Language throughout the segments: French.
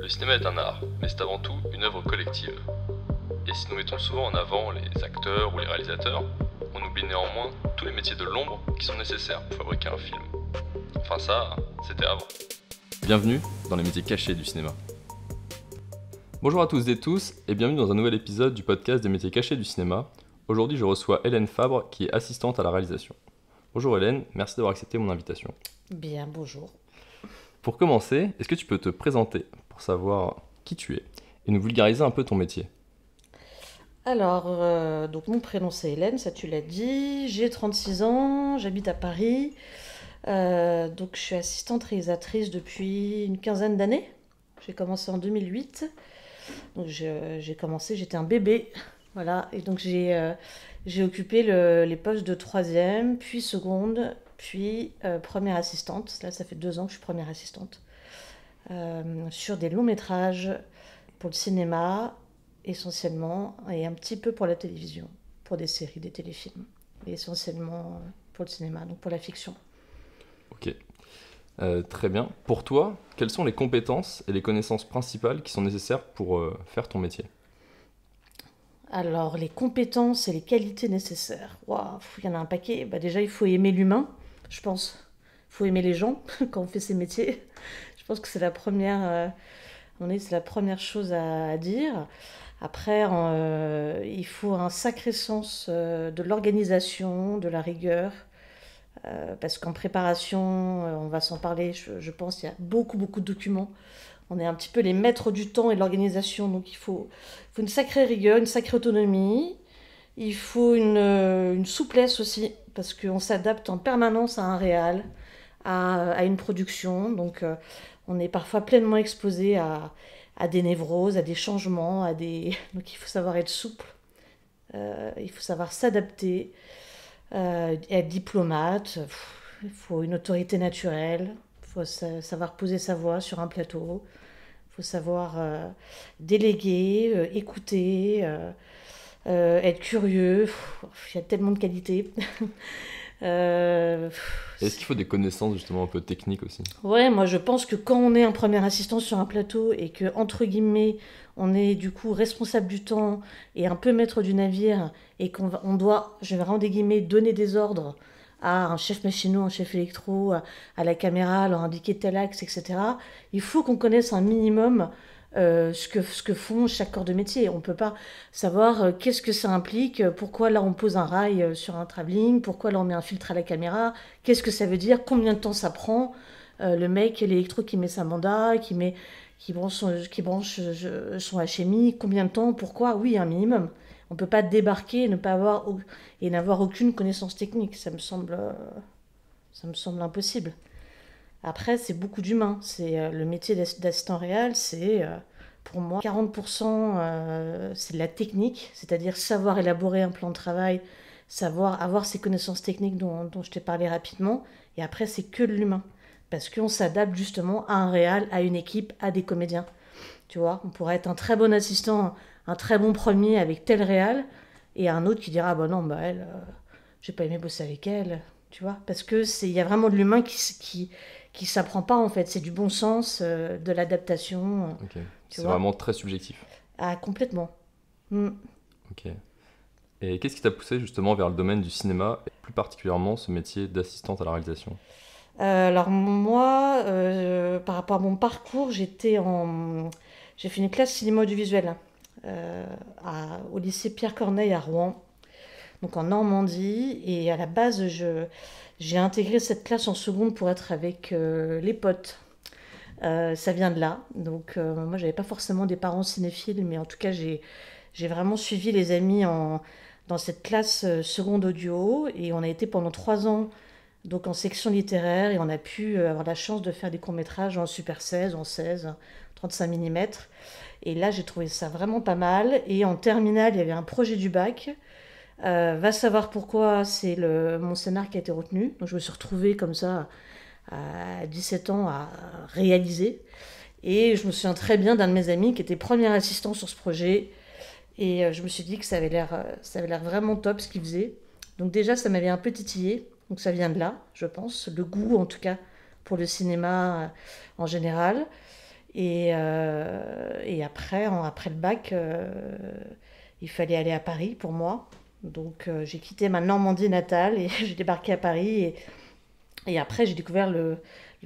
Le cinéma est un art, mais c'est avant tout une œuvre collective. Et si nous mettons souvent en avant les acteurs ou les réalisateurs, on oublie néanmoins tous les métiers de l'ombre qui sont nécessaires pour fabriquer un film. Enfin ça, c'était avant. Bienvenue dans les métiers cachés du cinéma. Bonjour à tous et tous, et bienvenue dans un nouvel épisode du podcast des métiers cachés du cinéma. Aujourd'hui, je reçois Hélène Fabre, qui est assistante à la réalisation. Bonjour Hélène, merci d'avoir accepté mon invitation. Bien, bonjour. Pour commencer, est-ce que tu peux te présenter pour savoir qui tu es et nous vulgariser un peu ton métier? Alors, donc mon prénom c'est Hélène, ça tu l'as dit. J'ai 36 ans, j'habite à Paris. Donc je suis assistante réalisatrice depuis une quinzaine d'années. J'ai commencé en 2008. Donc j'ai commencé, j'étais un bébé. Voilà, et donc j'ai occupé les postes de troisième, puis seconde, puis première assistante. Là, ça fait 2 ans que je suis première assistante. Sur des longs métrages pour le cinéma, essentiellement, et un petit peu pour la télévision, pour des séries, des téléfilms, et essentiellement pour le cinéma, donc pour la fiction. Ok, très bien. Pour toi, quelles sont les compétences et les connaissances principales qui sont nécessaires pour faire ton métier? Alors, les compétences et les qualités nécessaires, waouh, il y en a un paquet. Bah, déjà, il faut aimer l'humain, je pense. Il faut aimer les gens quand on fait ces métiers. Je pense que c'est la première, c'est la première chose à dire. Après, il faut un sacré sens de l'organisation, de la rigueur, parce qu'en préparation, on va s'en parler, je pense, il y a beaucoup, beaucoup de documents. On est un petit peu les maîtres du temps et de l'organisation, donc il faut une sacrée rigueur, une sacrée autonomie. Il faut une souplesse aussi, parce qu'on s'adapte en permanence à un réal, à une production. Donc, on est parfois pleinement exposé à des névroses, à des changements, donc il faut savoir être souple, il faut savoir s'adapter, être diplomate. Il faut une autorité naturelle, il faut savoir poser sa voix sur un plateau, il faut savoir déléguer, écouter, être curieux. Il y a tellement de qualités. Euh, Est-ce qu'il faut des connaissances justement un peu techniques aussi? Ouais, moi je pense que quand on est un premier assistant sur un plateau et que, entre guillemets, on est du coup responsable du temps et un peu maître du navire et on doit, je vais rendre des guillemets, donner des ordres à un chef machinot, un chef électro, à la caméra, leur indiquer tel axe, etc. Il faut qu'on connaisse un minimum ce que font chaque corps de métier. On ne peut pas savoir qu'est-ce que ça implique, pourquoi là on pose un rail sur un travelling, pourquoi là on met un filtre à la caméra, qu'est-ce que ça veut dire, combien de temps ça prend. Le mec, l'électro qui met sa manda, qui branche son HMI, combien de temps, pourquoi, oui, un minimum. On ne peut pas débarquer et ne pas avoir et n'avoir aucune connaissance technique. Ça me semble impossible. Après, c'est beaucoup d'humain. Le métier d'assistant réel, c'est pour moi 40%, c'est de la technique, c'est-à-dire savoir élaborer un plan de travail, savoir avoir ces connaissances techniques dont je t'ai parlé rapidement. Et après, c'est que de l'humain. Parce qu'on s'adapte justement à un réal, à une équipe, à des comédiens. Tu vois, on pourrait être un très bon assistant, un très bon premier avec tel réal, et un autre qui dira, ah bah non, bah elle, j'ai pas aimé bosser avec elle, tu vois. Parce que il y a vraiment de l'humain qui s'apprend pas en fait. C'est du bon sens, de l'adaptation, Ok, tu c'est vois. vraiment très subjectif. Ah, complètement. Mm. Ok. Et qu'est-ce qui t'a poussé justement vers le domaine du cinéma et plus particulièrement ce métier d'assistante à la réalisation? Alors moi, par rapport à mon parcours, j'ai fait une classe cinéma audiovisuel euh, au lycée Pierre Corneille à Rouen, donc en Normandie. Et à la base, j'ai intégré cette classe en seconde pour être avec les potes. Ça vient de là. Donc moi, j'avais pas forcément des parents cinéphiles, mais en tout cas, j'ai vraiment suivi les amis dans cette classe seconde audio. Et on a été pendant 3 ans donc en section littéraire et on a pu avoir la chance de faire des courts-métrages en Super 16, en 16, 35 mm. Et là, j'ai trouvé ça vraiment pas mal. Et en terminale, il y avait un projet du bac. Va savoir pourquoi c'est mon scénar qui a été retenu. Donc je me suis retrouvée comme ça à 17 ans à réaliser. Et je me souviens très bien d'un de mes amis qui était premier assistant sur ce projet. Et je me suis dit que ça avait l'air vraiment top ce qu'il faisait. Donc déjà, ça m'avait un peu titillé. Donc ça vient de là, je pense. Le goût, en tout cas, pour le cinéma en général. Et après le bac, il fallait aller à Paris pour moi. Donc j'ai quitté ma Normandie natale et j'ai débarqué à Paris. Et après, j'ai découvert le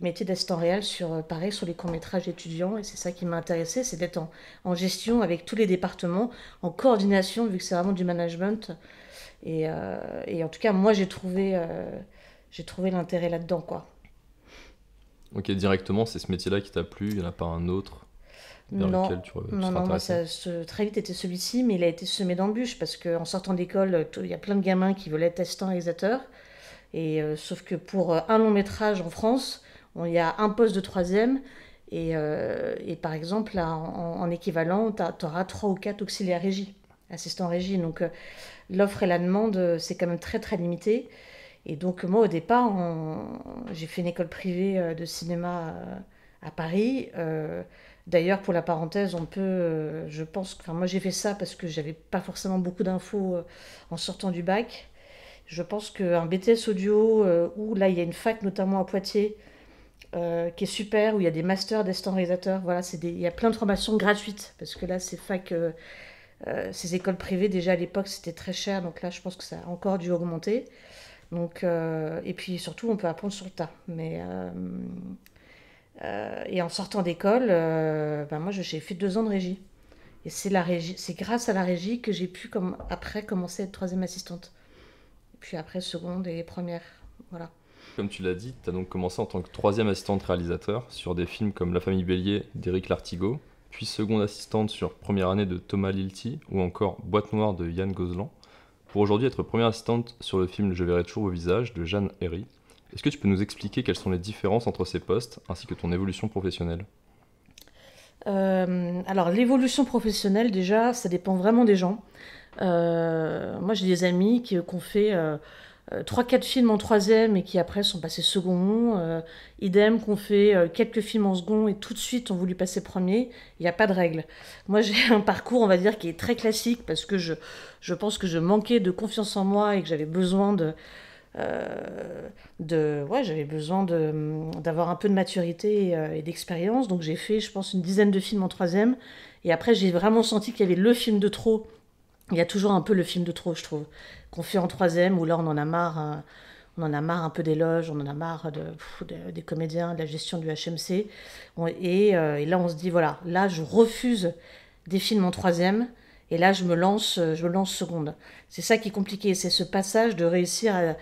métier d'assistant réel sur, pareil, sur les courts-métrages étudiants. Et c'est ça qui m'a intéressé, c'est d'être en gestion avec tous les départements, en coordination, vu que c'est vraiment du management. Et en tout cas, moi, j'ai trouvé l'intérêt là-dedans, quoi. Ok, directement, c'est ce métier-là qui t'a plu, il n'y en a pas un autre vers Non, lequel tu non, serais non, moi, intéressé? très vite était celui-ci, mais il a été semé d'embûches parce qu'en sortant d'école, il y a plein de gamins qui veulent être assistants réalisateurs. Sauf que pour un long métrage en France, il y a un poste de troisième. Et par exemple, là, en équivalent, tu auras trois ou quatre auxiliaires régie, assistants régie. Donc l'offre et la demande, c'est quand même très très limité. Et donc moi au départ, j'ai fait une école privée de cinéma à Paris. D'ailleurs, pour la parenthèse, on peut, je pense, enfin moi j'ai fait ça parce que j'avais pas forcément beaucoup d'infos en sortant du bac. Je pense qu'un BTS audio, où là il y a une fac notamment à Poitiers, qui est super, où il y a des masters d'assistants réalisateurs, voilà, il y a plein de formations gratuites, parce que là ces facs, ces écoles privées déjà à l'époque c'était très cher, donc là je pense que ça a encore dû augmenter. Donc, et puis surtout on peut apprendre sur le tas. Et en sortant d'école, ben moi j'ai fait 2 ans de régie. Et c'est grâce à la régie que j'ai pu après commencer à être troisième assistante. Puis après seconde et première. Voilà. Comme tu l'as dit, tu as donc commencé en tant que troisième assistante réalisateur sur des films comme La famille Bélier d'Éric Lartigot, puis seconde assistante sur Première année de Thomas Lilti ou encore Boîte noire de Yann Gozlan, pour aujourd'hui être première assistante sur le film Je verrai toujours vos visages de Jeanne Herry. Est-ce que tu peux nous expliquer quelles sont les différences entre ces postes ainsi que ton évolution professionnelle? Alors l'évolution professionnelle déjà, ça dépend vraiment des gens. Moi j'ai des amis qui ont fait 3-4 films en troisième et qui après sont passés second. Idem qu'on fait quelques films en second et tout de suite ont voulu passer premier. Il n'y a pas de règle. Moi j'ai un parcours on va dire qui est très classique parce que je pense que je manquais de confiance en moi et que j'avais besoin ouais, j'avais besoin d'avoir un peu de maturité et d'expérience. Donc j'ai fait, je pense, une dizaine de films en troisième. Et après, j'ai vraiment senti qu'il y avait le film de trop. Il y a toujours un peu le film de trop, je trouve, qu'on fait en troisième, où là, on en a marre. On en a marre un peu d'éloges, on en a marre des comédiens, de la gestion du HMC. Et là, on se dit, voilà, là, je refuse des films en troisième. Et là, je me lance seconde. C'est ça qui est compliqué, c'est ce passage de réussir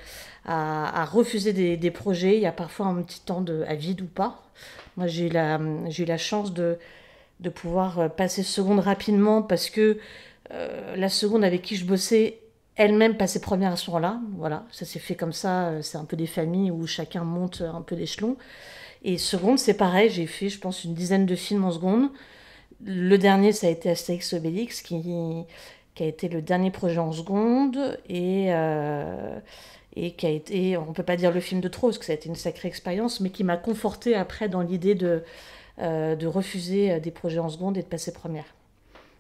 à refuser des projets. Il y a parfois un petit temps à vide ou pas. Moi, j'ai eu la chance de pouvoir passer seconde rapidement parce que la seconde avec qui je bossais, elle-même passait première à ce moment-là. Voilà, ça s'est fait comme ça. C'est un peu des familles où chacun monte un peu d'échelon. Et seconde, c'est pareil. J'ai fait, je pense, une dizaine de films en seconde. Le dernier, ça a été Astérix Obélix, qui a été le dernier projet en seconde et qui a été, on ne peut pas dire le film de trop, parce que ça a été une sacrée expérience, mais qui m'a conforté après dans l'idée de refuser des projets en seconde et de passer première.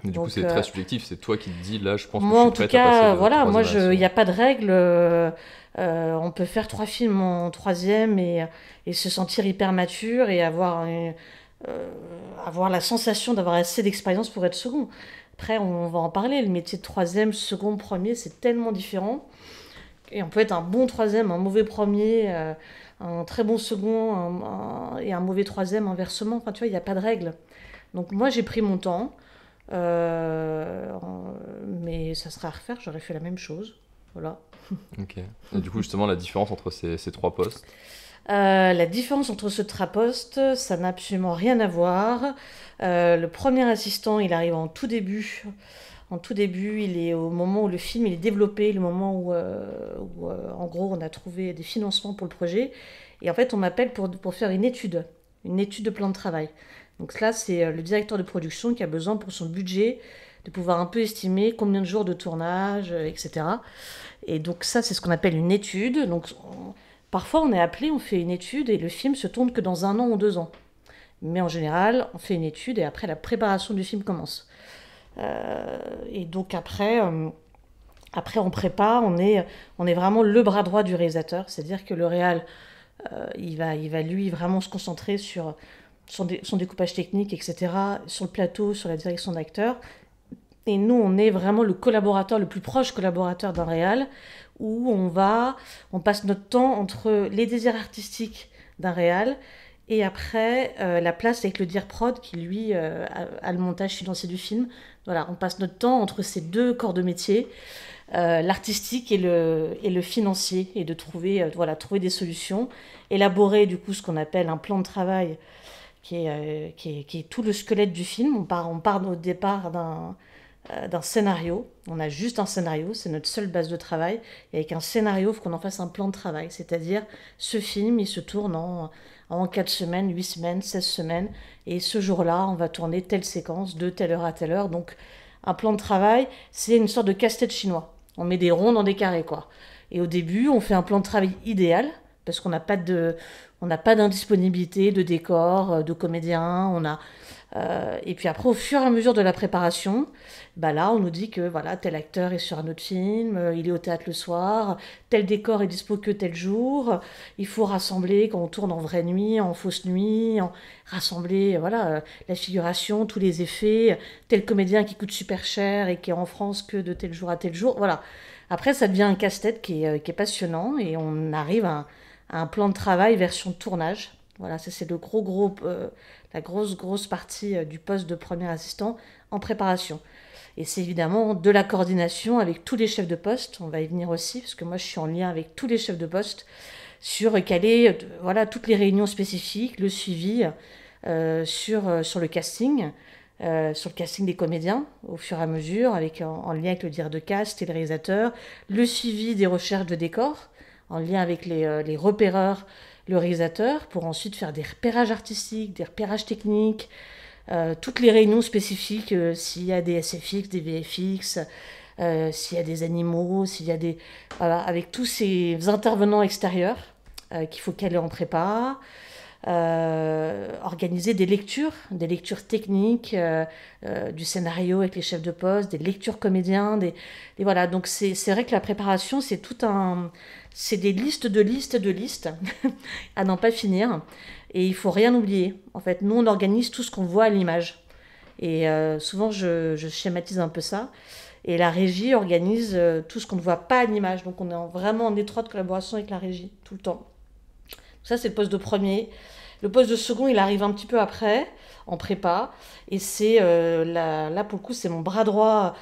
Mais du coup, Donc, c'est très subjectif, c'est toi qui te dis là, je pense que je moi, suis en tout prête à passer cas, de voilà, moi, troisième à il n'y a seconde. pas de règle. On peut faire 3 films en troisième et se sentir hyper mature et avoir la sensation d'avoir assez d'expérience pour être second. Après, on va en parler. Le métier de troisième, second, premier, c'est tellement différent. Et on peut être un bon troisième, un mauvais premier, un très bon second et un mauvais troisième inversement. Enfin, tu vois, il n'y a pas de règle. Donc moi, j'ai pris mon temps. Mais ça serait à refaire, j'aurais fait la même chose. Voilà. Ok. Et du coup, justement, la différence entre ces trois postes? La différence entre ce traposte, ça n'a absolument rien à voir. Le premier assistant, il arrive en tout début. En tout début, il est au moment où le film il est développé, le moment où en gros, on a trouvé des financements pour le projet. Et en fait, on m'appelle pour faire une étude de plan de travail. Donc là, c'est le directeur de production qui a besoin pour son budget de pouvoir un peu estimer combien de jours de tournage, etc. Et donc ça, c'est ce qu'on appelle une étude. Donc parfois, on est appelé, on fait une étude et le film se tourne que dans 1 an ou 2 ans. Mais en général, on fait une étude et après, la préparation du film commence. Et donc après on prépare, on est vraiment le bras droit du réalisateur. C'est-à-dire que le réal, il va lui vraiment se concentrer sur son découpage technique, etc., sur le plateau, sur la direction d'acteur. Et nous, on est vraiment le collaborateur, le plus proche collaborateur d'un réal, où on passe notre temps entre les désirs artistiques d'un réal et après la place avec le dir prod qui, lui, a le montage financier du film. Voilà, on passe notre temps entre ces deux corps de métier, l'artistique et le financier, et de trouver des solutions, élaborer du coup ce qu'on appelle un plan de travail qui est tout le squelette du film. On part au départ d'un scénario. On a juste un scénario, c'est notre seule base de travail. Et avec un scénario, il faut qu'on en fasse un plan de travail. C'est-à-dire, ce film, il se tourne en 4 semaines, 8 semaines, 16 semaines. Et ce jour-là, on va tourner telle séquence de telle heure à telle heure. Donc, un plan de travail, c'est une sorte de casse-tête chinois. On met des ronds dans des carrés, quoi. Et au début, on fait un plan de travail idéal, parce qu'on n'a pas d'indisponibilité de décor, de comédiens. Et puis après, au fur et à mesure de la préparation, bah là, on nous dit que voilà, tel acteur est sur un autre film, il est au théâtre le soir, tel décor est dispo que tel jour. Il faut rassembler quand on tourne en vraie nuit, en fausse nuit, rassembler la figuration, tous les effets, tel comédien qui coûte super cher et qui est en France que de tel jour à tel jour. Voilà. Après, ça devient un casse-tête qui est passionnant et on arrive à un plan de travail version tournage. Voilà, ça c'est la grosse partie du poste de premier assistant en préparation. Et c'est évidemment de la coordination avec tous les chefs de poste. On va y venir aussi, parce que moi je suis en lien avec tous les chefs de poste sur caler toutes les réunions spécifiques, le suivi sur le casting. Sur le casting des comédiens au fur et à mesure, en lien avec le dire de cast et le réalisateur, le suivi des recherches de décors, en lien avec les repéreurs, le réalisateur, pour ensuite faire des repérages artistiques, des repérages techniques, toutes les réunions spécifiques, s'il y a des SFX, des VFX, s'il y a des animaux, s'il y a des... Voilà, avec tous ces intervenants extérieurs qu'il faut caler en prépa, organiser des lectures techniques du scénario avec les chefs de poste, des lectures comédiens, voilà. Donc c'est vrai que la préparation, c'est des listes de listes de listes à n'en pas finir. Et il faut rien oublier. En fait, nous, on organise tout ce qu'on voit à l'image. Et souvent, je schématise un peu ça. Et la régie organise tout ce qu'on ne voit pas à l'image. Donc, on est vraiment en étroite collaboration avec la régie, tout le temps. Ça, c'est le poste de premier. Le poste de second, il arrive un petit peu après, en prépa. Et c'est, là, pour le coup, c'est mon bras droit.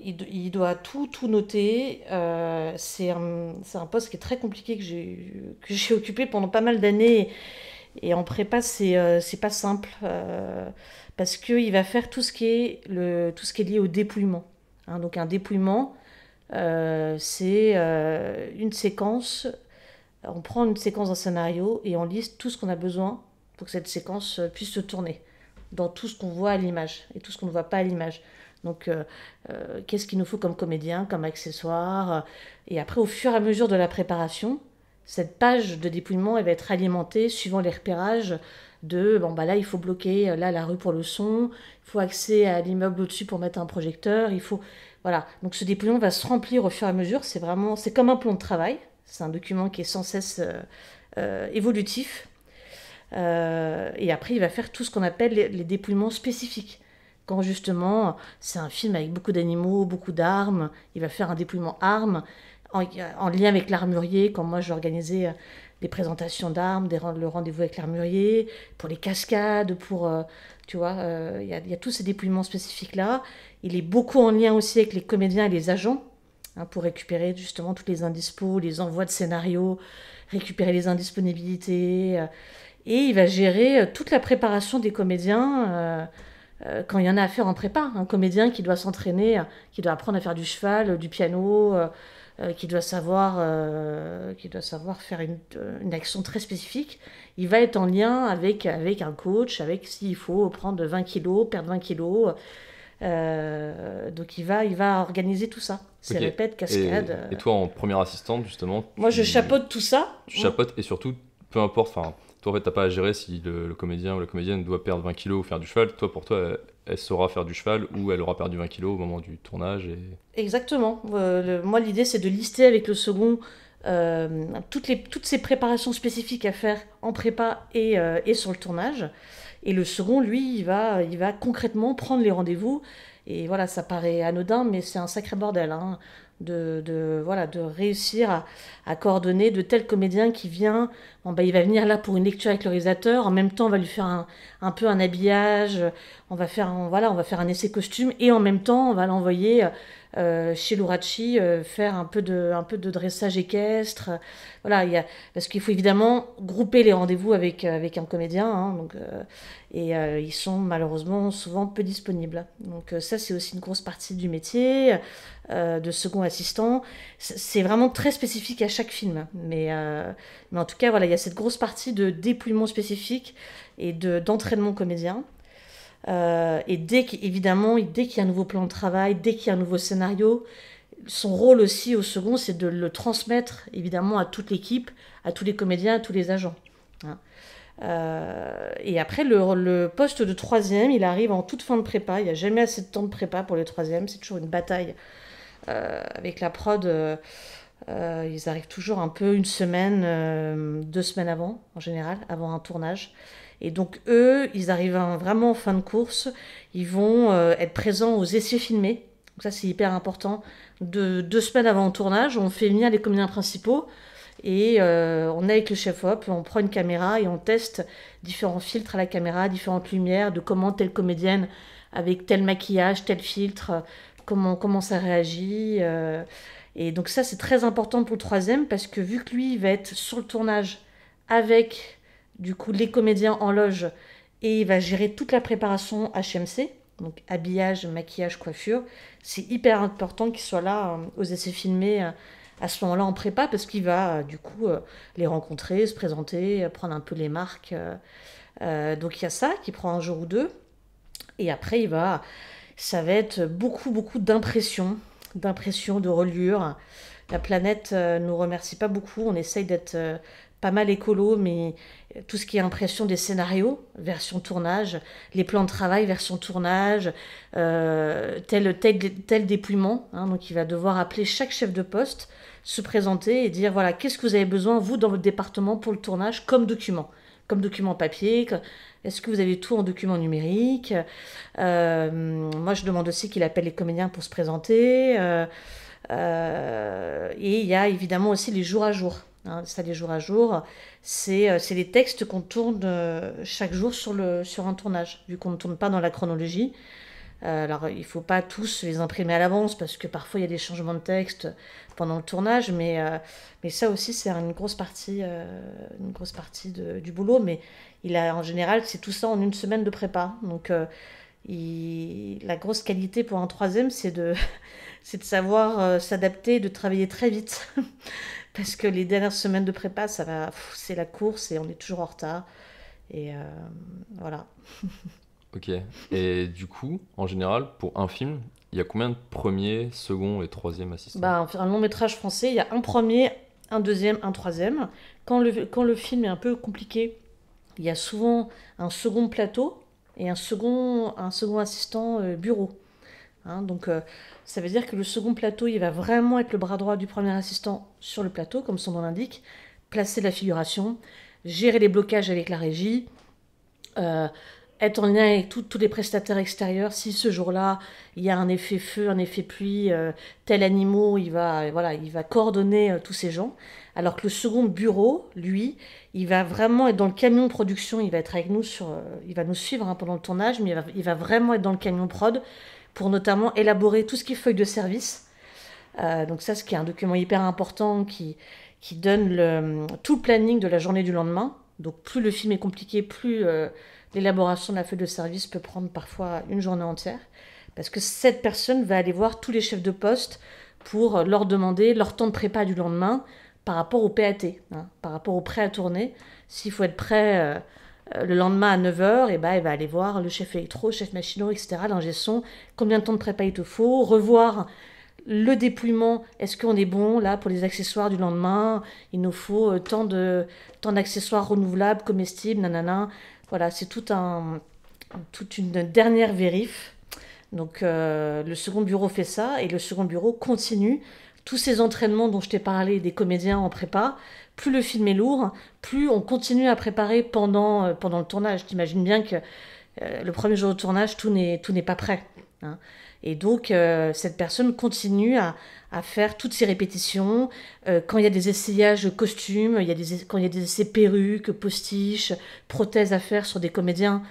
Il doit tout noter. C'est un poste qui est très compliqué que j'ai occupé pendant pas mal d'années. Et en prépa, c'est pas simple. Parce qu'il va faire tout ce qui est lié au dépouillement. Hein, donc un dépouillement, c'est une séquence. On prend une séquence d'un scénario et on liste tout ce qu'on a besoin pour que cette séquence puisse se tourner dans tout ce qu'on voit à l'image et tout ce qu'on ne voit pas à l'image. Donc, qu'est-ce qu'il nous faut comme comédien, comme accessoire. Et après, au fur et à mesure de la préparation, cette page de dépouillement, elle va être alimentée suivant les repérages de, là, il faut bloquer la rue pour le son, il faut accès à l'immeuble au-dessus pour mettre un projecteur, Voilà. Donc, ce dépouillement va se remplir au fur et à mesure. C'est comme un plan de travail. C'est un document qui est sans cesse évolutif. Et après, il va faire tout ce qu'on appelle les dépouillements spécifiques. Quand justement, c'est un film avec beaucoup d'animaux, beaucoup d'armes, il va faire un dépouillement armes, en lien avec l'armurier, quand moi j'organisais des présentations d'armes, le rendez-vous avec l'armurier, pour les cascades, tu vois, il y a tous ces dépouillements spécifiques-là. Il est beaucoup en lien aussi avec les comédiens et les agents, hein, pour récupérer justement tous les indispos, les envois de scénarios, récupérer les indisponibilités. Et il va gérer toute la préparation des comédiens quand il y en a à faire en prépa. Un comédien qui doit s'entraîner, qui doit apprendre à faire du cheval, du piano, qui doit savoir faire une action très spécifique, il va être en lien avec un coach, avec s'il faut prendre 20 kilos, perdre 20 kilos. Donc il va organiser tout ça. C'est Okay. Répète, cascade. Et toi, en première assistante, justement, Moi, je chapeaute tout ça. Tu chapeautes et surtout, peu importe, toi, en fait, t'as pas à gérer si le comédien ou la comédienne doit perdre 20 kilos ou faire du cheval. Toi, pour toi, elle saura faire du cheval ou elle aura perdu 20 kilos au moment du tournage. Exactement. Moi, l'idée, c'est de lister avec le second toutes ces préparations spécifiques à faire en prépa et sur le tournage. Et le second, lui, il va concrètement prendre les rendez-vous. Et voilà, ça paraît anodin, mais c'est un sacré bordel, hein, voilà, de réussir à coordonner de tel comédien qui vient. Bon, bah, il va venir là pour une lecture avec le réalisateur. En même temps, on va lui faire un peu un habillage. Voilà, on va faire un essai costume. Et en même temps, on va l'envoyer chez Luracci faire un peu de dressage équestre. Voilà, parce qu'il faut évidemment grouper les rendez-vous avec un comédien. Hein, ils sont malheureusement souvent peu disponibles. Donc ça, c'est aussi une grosse partie du métier de second assistant. C'est vraiment très spécifique à chaque film. Mais en tout cas, voilà, il y a cette grosse partie de dépouillement spécifique et d'entraînement comédien. Et évidemment, dès qu'il y a un nouveau plan de travail, dès qu'il y a un nouveau scénario, son rôle aussi au second, c'est de le transmettre évidemment à toute l'équipe, à tous les comédiens, à tous les agents. Hein. Et après, le poste de troisième, il arrive en toute fin de prépa. Il n'y a jamais assez de temps de prépa pour le troisième. C'est toujours une bataille avec la prod. Ils arrivent toujours un peu une semaine, 2 semaines avant, en général, avant un tournage. Et donc eux, ils arrivent vraiment en fin de course. Ils vont être présents aux essais filmés. Donc ça, c'est hyper important. 2 semaines avant le tournage, on fait venir les comédiens principaux. Et on est avec le chef-op, on prend une caméra et on teste différents filtres à la caméra, différentes lumières, de comment telle comédienne, avec tel maquillage, tel filtre, comment ça réagit. Et donc ça, c'est très important pour le troisième, parce que vu que lui, il va être sur le tournage avec, du coup, les comédiens en loge, et il va gérer toute la préparation HMC, donc habillage, maquillage, coiffure, c'est hyper important qu'il soit là aux essais filmés à ce moment-là en prépa, parce qu'il va du coup les rencontrer, se présenter, prendre un peu les marques. Donc il y a ça qui prend un jour ou deux. Et après, ça va être beaucoup, beaucoup d'impressions, de reliures. La planète nous remercie pas beaucoup. On essaye d'être pas mal écolo, mais tout ce qui est impression des scénarios, version tournage, les plans de travail, version tournage, tel dépouillement. Hein, donc il va devoir appeler chaque chef de poste, se présenter et dire voilà, qu'est-ce que vous avez besoin, vous, dans votre département, pour le tournage, comme document papier. Est-ce que vous avez tout en document numérique? Moi, je demande aussi qu'il appelle les comédiens pour se présenter. Et il y a évidemment aussi les jours à jour. Hein, ça, les jours à jour, c'est les textes qu'on tourne chaque jour sur un tournage, vu qu'on ne tourne pas dans la chronologie. Alors, il ne faut pas tous les imprimer à l'avance, parce que parfois, il y a des changements de texte pendant le tournage, mais ça aussi, c'est une grosse partie du boulot. Mais en général, c'est tout ça en une semaine de prépa. Donc, la grosse qualité pour un troisième, c'est de savoir s'adapter, de travailler très vite. Parce que les dernières semaines de prépa, c'est la course et on est toujours en retard. Et voilà. Ok. Et du coup, en général, pour un film, il y a combien de premiers, second et troisième assistants? Un long métrage français, il y a un premier, un deuxième, un troisième. Quand le film est un peu compliqué, il y a souvent un second plateau et un second assistant bureau. Hein, donc ça veut dire que le second plateau, il va vraiment être le bras droit du premier assistant sur le plateau, comme son nom l'indique, placer la figuration, gérer les blocages avec la régie, être en lien avec tous les prestataires extérieurs. Si ce jour-là, il y a un effet feu, un effet pluie, tel animal, il va coordonner tous ces gens. Alors que le second bureau, lui, il va vraiment être dans le camion de production, il va être avec nous il va nous suivre pendant le tournage, mais il va vraiment être dans le camion prod, pour notamment élaborer tout ce qui est feuille de service. Donc ça, ce qui est un document hyper important qui donne tout le planning de la journée du lendemain. Donc plus le film est compliqué, plus l'élaboration de la feuille de service peut prendre parfois une journée entière. Parce que cette personne va aller voir tous les chefs de poste pour leur demander leur temps de prépa du lendemain par rapport au PAT, hein, par rapport au prêt à tourner. S'il faut être prêt le lendemain à 9h, il va aller voir le chef électro, chef machinot, etc., l'ingé son, combien de temps de prépa il te faut, revoir le dépouillement, est-ce qu'on est bon là pour les accessoires du lendemain, il nous faut tant d'accessoires renouvelables, comestibles, nanana. Voilà, c'est toute une dernière vérif. Donc le second bureau fait ça, et le second bureau continue tous ces entraînements dont je t'ai parlé des comédiens en prépa, plus le film est lourd, plus on continue à préparer pendant le tournage. T'imagines bien que le premier jour de tournage, tout n'est pas prêt, hein. Et donc, cette personne continue à faire toutes ces répétitions. Quand il y a des essayages de costumes, quand il y a des essais perruques, postiches, prothèses à faire sur des comédiens,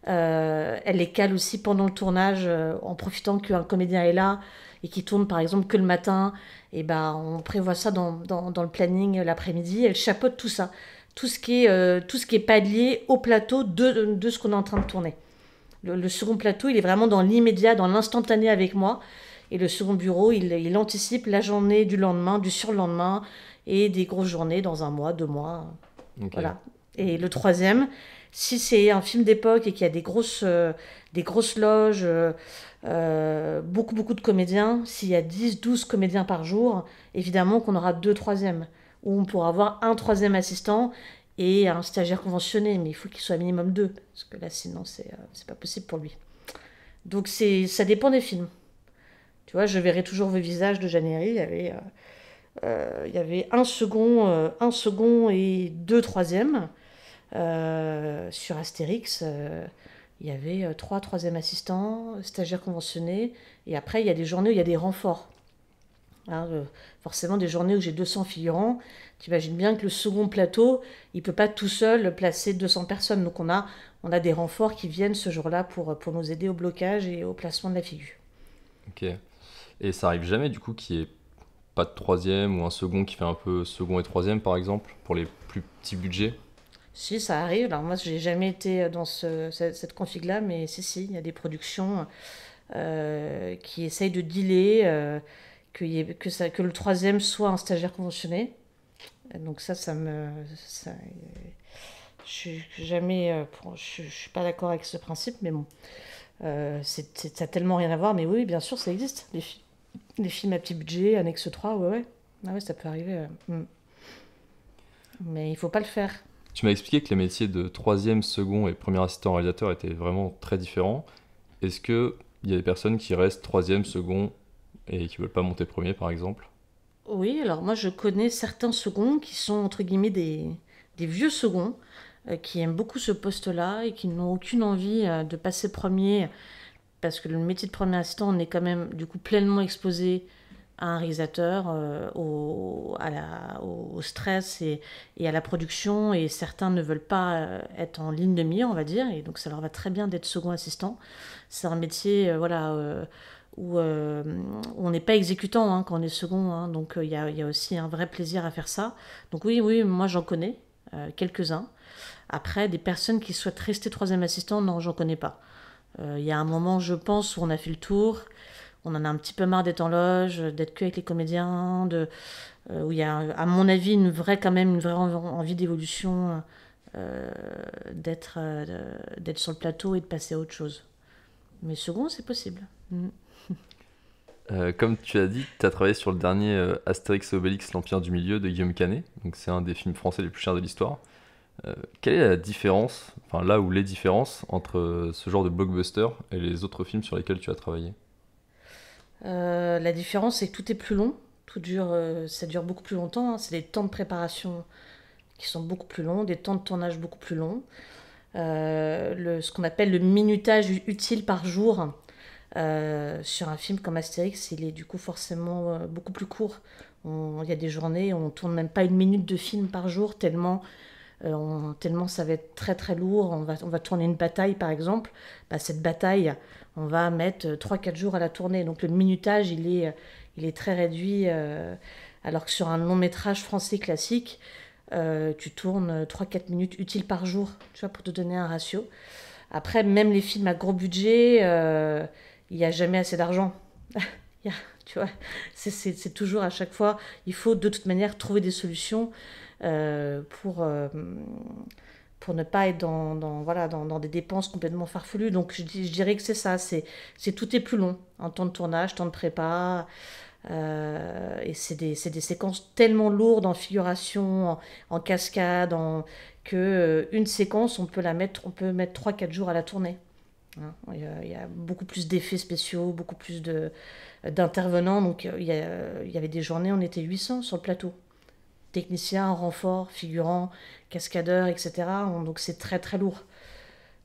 elle les cale aussi pendant le tournage, en profitant qu'un comédien est là et qui tourne par exemple que le matin. Et ben, on prévoit ça dans le planning l'après-midi. Elle chapeaute tout ça, tout ce qui est pas lié au plateau de ce qu'on est en train de tourner. Le second plateau, il est vraiment dans l'immédiat, dans l'instantané avec moi. Et le second bureau, il anticipe la journée du lendemain, du surlendemain, et des grosses journées dans 1 mois, 2 mois. Ok. Voilà. Et le troisième, si c'est un film d'époque et qu'il y a des grosses loges, beaucoup de comédiens, s'il y a 10, 12 comédiens par jour, évidemment qu'on aura 2 troisièmes, où on pourra avoir un troisième assistant et un stagiaire conventionné, mais il faut qu'il soit minimum 2, parce que là, sinon, c'est pas possible pour lui. Donc, ça dépend des films. Tu vois, je verrai toujours vos visages de Janéry, il y avait un second et 2 troisièmes. Sur Astérix, il y avait 3 troisièmes assistants, stagiaires conventionnés, et après, il y a des journées où il y a des renforts. Hein, forcément, des journées où j'ai 200 figurants, tu imagines bien que le second plateau, il ne peut pas tout seul placer 200 personnes. Donc on a des renforts qui viennent ce jour-là pour nous aider au blocage et au placement de la figure. Ok. Et ça arrive jamais du coup qu'il n'y ait pas de troisième ou un second qui fait un peu second et troisième par exemple pour les plus petits budgets? Si, ça arrive. Alors moi, j'ai jamais été dans cette config-là, mais si, il y a des productions qui essayent de dealer, que le troisième soit un stagiaire conventionné. Donc ça je suis pas d'accord avec ce principe, mais bon, ça a tellement rien à voir. Mais oui, bien sûr, ça existe. Les films à petit budget, Annexe 3, ouais. Ah ouais, ça peut arriver. Mais il faut pas le faire. Tu m'as expliqué que les métiers de troisième, second et premier assistant réalisateur étaient vraiment très différents. Est-ce qu'il y a des personnes qui restent troisième, second et qui veulent pas monter premier par exemple? Oui, alors moi je connais certains seconds qui sont entre guillemets des vieux seconds qui aiment beaucoup ce poste-là et qui n'ont aucune envie de passer premier parce que le métier de premier assistant, on est quand même du coup pleinement exposé à un réalisateur, au stress et à la production, et certains ne veulent pas être en ligne de mire, on va dire, et donc ça leur va très bien d'être second assistant. C'est un métier où on n'est pas exécutant, hein, quand on est second, hein, donc il y a aussi un vrai plaisir à faire ça. Donc oui, moi j'en connais quelques-uns. Après, des personnes qui souhaitent rester troisième assistant, non, j'en connais pas. Il y a un moment, je pense, où on a fait le tour. On en a un petit peu marre d'être en loge, d'être que avec les comédiens, où il y a, à mon avis, une vraie envie d'évolution, d'être sur le plateau et de passer à autre chose. Mais second, c'est possible. Comme tu as dit, tu as travaillé sur le dernier Astérix et Obélix, l'Empire du Milieu de Guillaume Canet. Donc c'est un des films français les plus chers de l'histoire. Quelle est la différence, enfin là où les différences, entre ce genre de blockbuster et les autres films sur lesquels tu as travaillé? La différence, c'est que tout est plus long. Ça dure beaucoup plus longtemps, hein. C'est des temps de préparation qui sont beaucoup plus longs, des temps de tournage beaucoup plus longs. Ce qu'on appelle le minutage utile par jour sur un film comme Astérix, il est du coup forcément beaucoup plus court. Il y a des journées où on tourne même pas 1 minute de film par jour, tellement ça va être très très lourd. On va tourner une bataille par exemple. Cette bataille, on va mettre 3-4 jours à la tourner. Donc le minutage, il est très réduit. Alors que sur un long métrage français classique, tu tournes 3-4 minutes utiles par jour, tu vois, pour te donner un ratio. Après, même les films à gros budget, il n'y a jamais assez d'argent. Tu vois, c'est toujours à chaque fois, il faut de toute manière trouver des solutions pour ne pas être dans des dépenses complètement farfelues. Donc je dirais que c'est ça, tout est plus long en temps de tournage, temps de prépa. Et c'est des séquences tellement lourdes en figuration, en cascade, que une séquence, on peut mettre 3-4 jours à la tourner. Hein. Il y a beaucoup plus d'effets spéciaux, beaucoup plus d'intervenants. Donc il y avait des journées, on était 800 sur le plateau. Techniciens, renforts, figurants, cascadeurs, etc. Donc c'est très très lourd.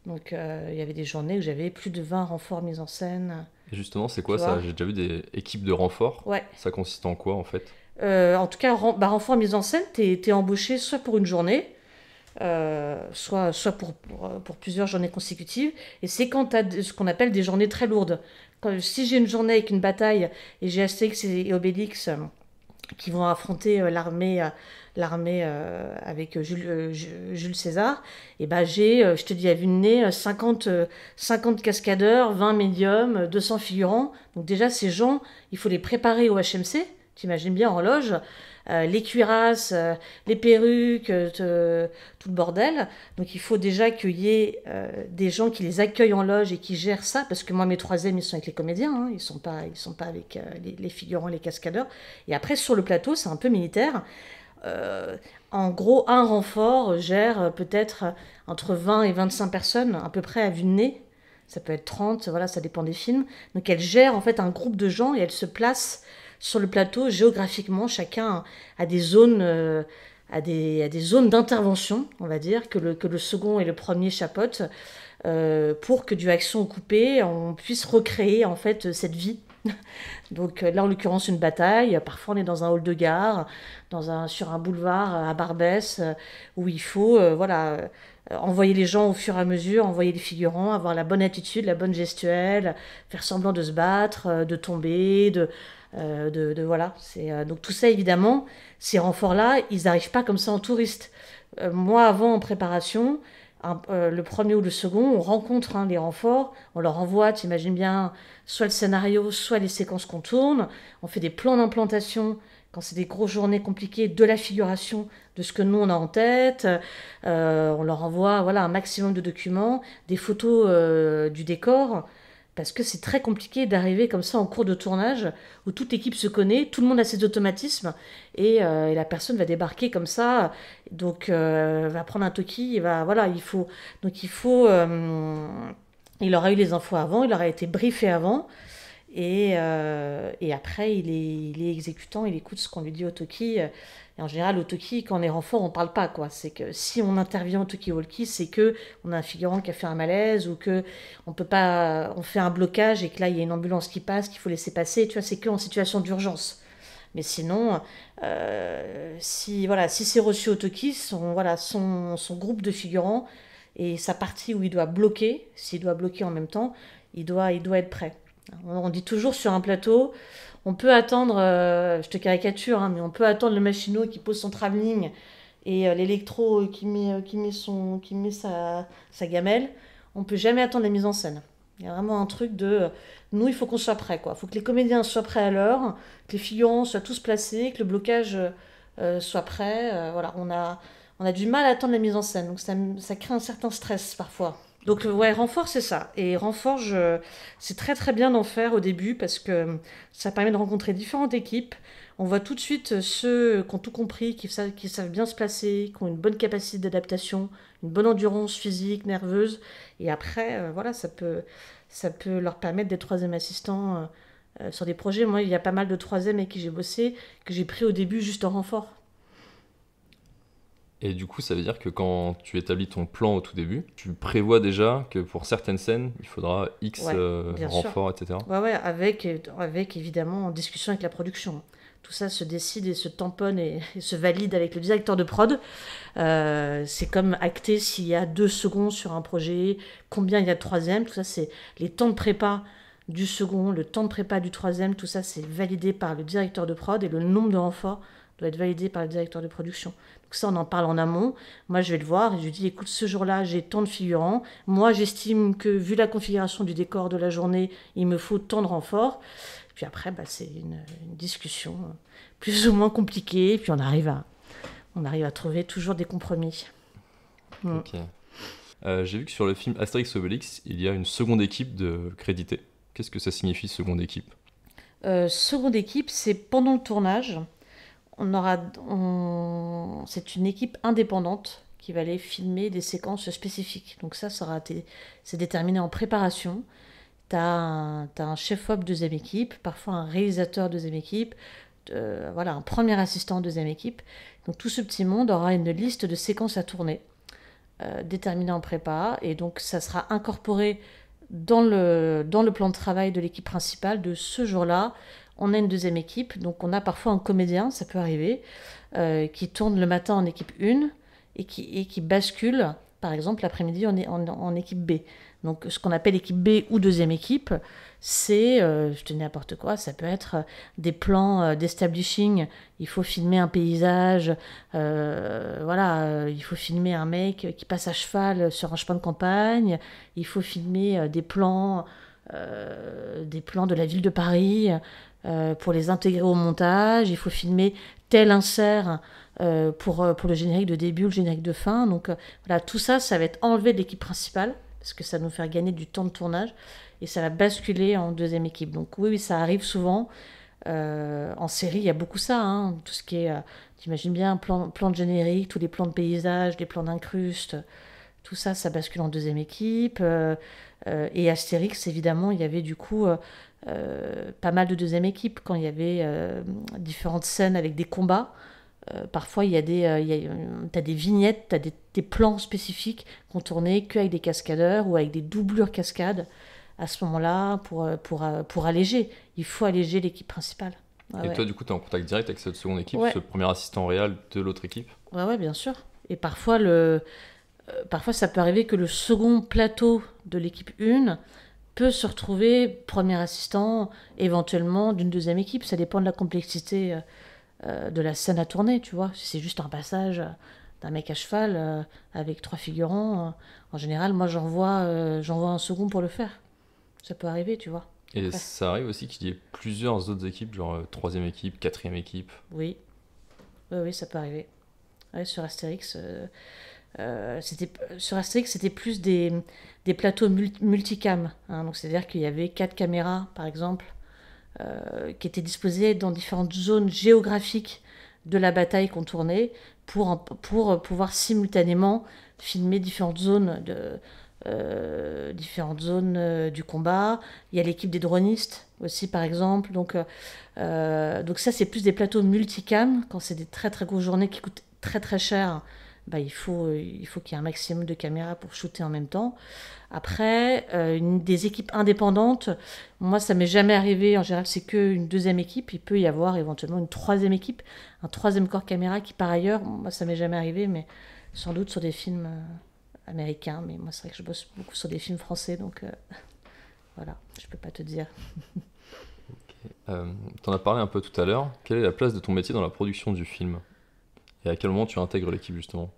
Donc il y avait des journées où j'avais plus de 20 renforts mis en scène. Et justement, c'est Tu quoi ça? vois? J'ai déjà vu des équipes de renfort. Ouais. Ça consiste en quoi en fait? En tout cas, renfort mise en scène, t'es embauché soit pour une journée, soit pour plusieurs journées consécutives. Et c'est quand tu as ce qu'on appelle des journées très lourdes. Si j'ai une journée avec une bataille et j'ai Astérix et Obélix qui vont affronter l'armée avec Jules César, et ben j'ai, je te dis à vue de nez, 50 cascadeurs, 20 médiums, 200 figurants. Donc déjà, ces gens, il faut les préparer au HMC. T'imagines bien en loge, les cuirasses, les perruques, tout le bordel. Donc il faut déjà qu'il y ait des gens qui les accueillent en loge et qui gèrent ça, parce que moi mes troisièmes ils sont avec les comédiens, hein, ils sont pas avec les figurants, les cascadeurs. Et après sur le plateau c'est un peu militaire. En gros un renfort gère peut-être entre 20 et 25 personnes à peu près à vue de nez. Ça peut être 30, voilà, ça dépend des films. Donc elle gère en fait un groupe de gens et elle se place sur le plateau, géographiquement, chacun a des zones, des zones d'intervention, on va dire, que le second et le premier chapeautent, pour que du action coupée, on puisse recréer en fait cette vie. Donc là, en l'occurrence, une bataille. Parfois, on est dans un hall de gare, sur un boulevard à Barbès, où il faut, envoyer les gens au fur et à mesure, envoyer les figurants, avoir la bonne attitude, la bonne gestuelle, faire semblant de se battre, de tomber, voilà. Donc tout ça, évidemment, ces renforts-là, ils n'arrivent pas comme ça en touriste. Moi, avant, en préparation, le premier ou le second, on rencontre les renforts, on leur envoie, tu imagines bien, soit le scénario, soit les séquences qu'on tourne, on fait des plans d'implantation, quand c'est des grosses journées compliquées, de la figuration, de ce que nous on a en tête, on leur envoie voilà, un maximum de documents, des photos du décor, parce que c'est très compliqué d'arriver comme ça en cours de tournage, où toute l'équipe se connaît, tout le monde a ses automatismes, et la personne va débarquer comme ça, donc va prendre un toki, et voilà, il faut, il aura eu les infos avant, il aura été briefé avant, et après il est exécutant, il écoute ce qu'on lui dit au toki. Et en général, au toki, quand on est renfort, on parle pas, quoi. C'est que si on intervient au talkie-walkie, c'est que on a un figurant qui a fait un malaise ou que on peut pas, on fait un blocage et que là il y a une ambulance qui passe, qu'il faut laisser passer. Tu vois, c'est que en situation d'urgence. Mais sinon, si c'est reçu au toki, son groupe de figurants et sa partie où il doit bloquer, s'il doit bloquer en même temps, il doit être prêt. On dit toujours sur un plateau, on peut attendre, je te caricature, hein, mais on peut attendre le machinot qui pose son travelling et l'électro qui met sa gamelle. On peut jamais attendre la mise en scène. Il y a vraiment un truc de... Nous, il faut qu'on soit prêts, quoi. Il faut que les comédiens soient prêts à l'heure, que les figurants soient tous placés, que le blocage soit prêt. Voilà, on a du mal à attendre la mise en scène. Donc ça crée un certain stress parfois. Donc ouais, renfort c'est ça. Et renfort, c'est très très bien d'en faire au début parce que ça permet de rencontrer différentes équipes. On voit tout de suite ceux qui ont tout compris, qui savent bien se placer, qui ont une bonne capacité d'adaptation, une bonne endurance physique, nerveuse. Et après, voilà, ça peut leur permettre d'être troisième assistant sur des projets. Moi, il y a pas mal de troisièmes avec qui j'ai bossé, que j'ai pris au début juste en renfort. Et du coup, ça veut dire que quand tu établis ton plan au tout début, tu prévois déjà que pour certaines scènes, il faudra X renforts, etc. Ouais, avec évidemment en discussion avec la production. Tout ça se décide et se tamponne et se valide avec le directeur de prod. C'est comme acter s'il y a 2 seconds sur un projet, combien il y a de troisième. Tout ça, c'est les temps de prépa du second, le temps de prépa du troisième. Tout ça, c'est validé par le directeur de prod et le nombre de renforts doit être validé par le directeur de production. Donc ça, on en parle en amont. Moi, je vais le voir et je lui dis, écoute, ce jour-là, j'ai tant de figurants. Moi, j'estime que, vu la configuration du décor de la journée, il me faut tant de renforts. Puis après, c'est une discussion plus ou moins compliquée. Puis on arrive à trouver toujours des compromis. Ok. J'ai vu que sur le film Astérix Obélix, il y a une seconde équipe de crédités. Qu'est-ce que ça signifie, seconde équipe ? Seconde équipe, c'est pendant le tournage. C'est une équipe indépendante qui va aller filmer des séquences spécifiques. Donc c'est déterminé en préparation. T'as un chef-op deuxième équipe, parfois un réalisateur deuxième équipe, voilà, un premier assistant deuxième équipe. Donc tout ce petit monde aura une liste de séquences à tourner, déterminée en prépa, et donc ça sera incorporé dans le plan de travail de l'équipe principale de ce jour-là. On a une deuxième équipe, donc on a parfois un comédien, ça peut arriver, qui tourne le matin en équipe 1 et qui bascule, par exemple, l'après-midi en équipe B. Donc ce qu'on appelle équipe B ou deuxième équipe, c'est, je te dis n'importe quoi, ça peut être des plans d'establishing, il faut filmer un paysage, il faut filmer un mec qui passe à cheval sur un chemin de campagne, il faut filmer des plans de la ville de Paris pour les intégrer au montage, il faut filmer tel insert pour le générique de début ou le générique de fin. Donc voilà, tout ça, ça va être enlevé de l'équipe principale, parce que ça va nous faire gagner du temps de tournage, et ça va basculer en deuxième équipe. Donc oui, ça arrive souvent. En série, il y a beaucoup ça, hein, tout ce qui est, t'imagines bien, plan de générique, tous les plans de paysage, les plans d'incruste, tout ça, ça bascule en deuxième équipe. Et Astérix, évidemment, il y avait du coup pas mal de deuxième équipe, quand il y avait différentes scènes avec des combats. Parfois, t'as des vignettes, t'as des plans spécifiques qu'on tournait qu'avec des cascadeurs ou avec des doublures cascades. À ce moment-là, pour alléger. Il faut alléger l'équipe principale. Et toi, du coup, tu es en contact direct avec cette seconde équipe, Ouais. ce premier assistant réel de l'autre équipe? Ouais, bien sûr. Et parfois, ça peut arriver que le second plateau de l'équipe 1 peut se retrouver premier assistant, éventuellement, d'une deuxième équipe. Ça dépend de la complexité de la scène à tourner, tu vois. Si c'est juste un passage d'un mec à cheval avec 3 figurants, en général, moi, j'envoie un second pour le faire. Ça peut arriver, tu vois. Et Ouais. ça arrive aussi qu'il y ait plusieurs autres équipes, genre troisième équipe, quatrième équipe. Oui, ça peut arriver. Ouais, sur Astérix, c'était plus des plateaux multicam, hein. Donc c'est-à-dire qu'il y avait 4 caméras, par exemple, qui étaient disposées dans différentes zones géographiques de la bataille qu'on tournait pour pouvoir simultanément filmer différentes zones du combat. Il y a l'équipe des dronistes aussi, par exemple. Donc ça, c'est plus des plateaux multicam. Quand c'est des très très grosses journées qui coûtent très très cher, il faut qu'il y ait un maximum de caméras pour shooter en même temps. Après, des équipes indépendantes, moi ça m'est jamais arrivé. En général, c'est qu'une deuxième équipe. Il peut y avoir éventuellement une troisième équipe, un troisième corps caméra qui, par ailleurs, moi ça m'est jamais arrivé, mais sans doute sur des films américains. Mais moi, c'est vrai que je bosse beaucoup sur des films français, donc voilà, je peux pas te dire. T'en as parlé un peu tout à l'heure. Quelle est la place de ton métier dans la production du film? Et à quel moment tu intègres l'équipe, justement?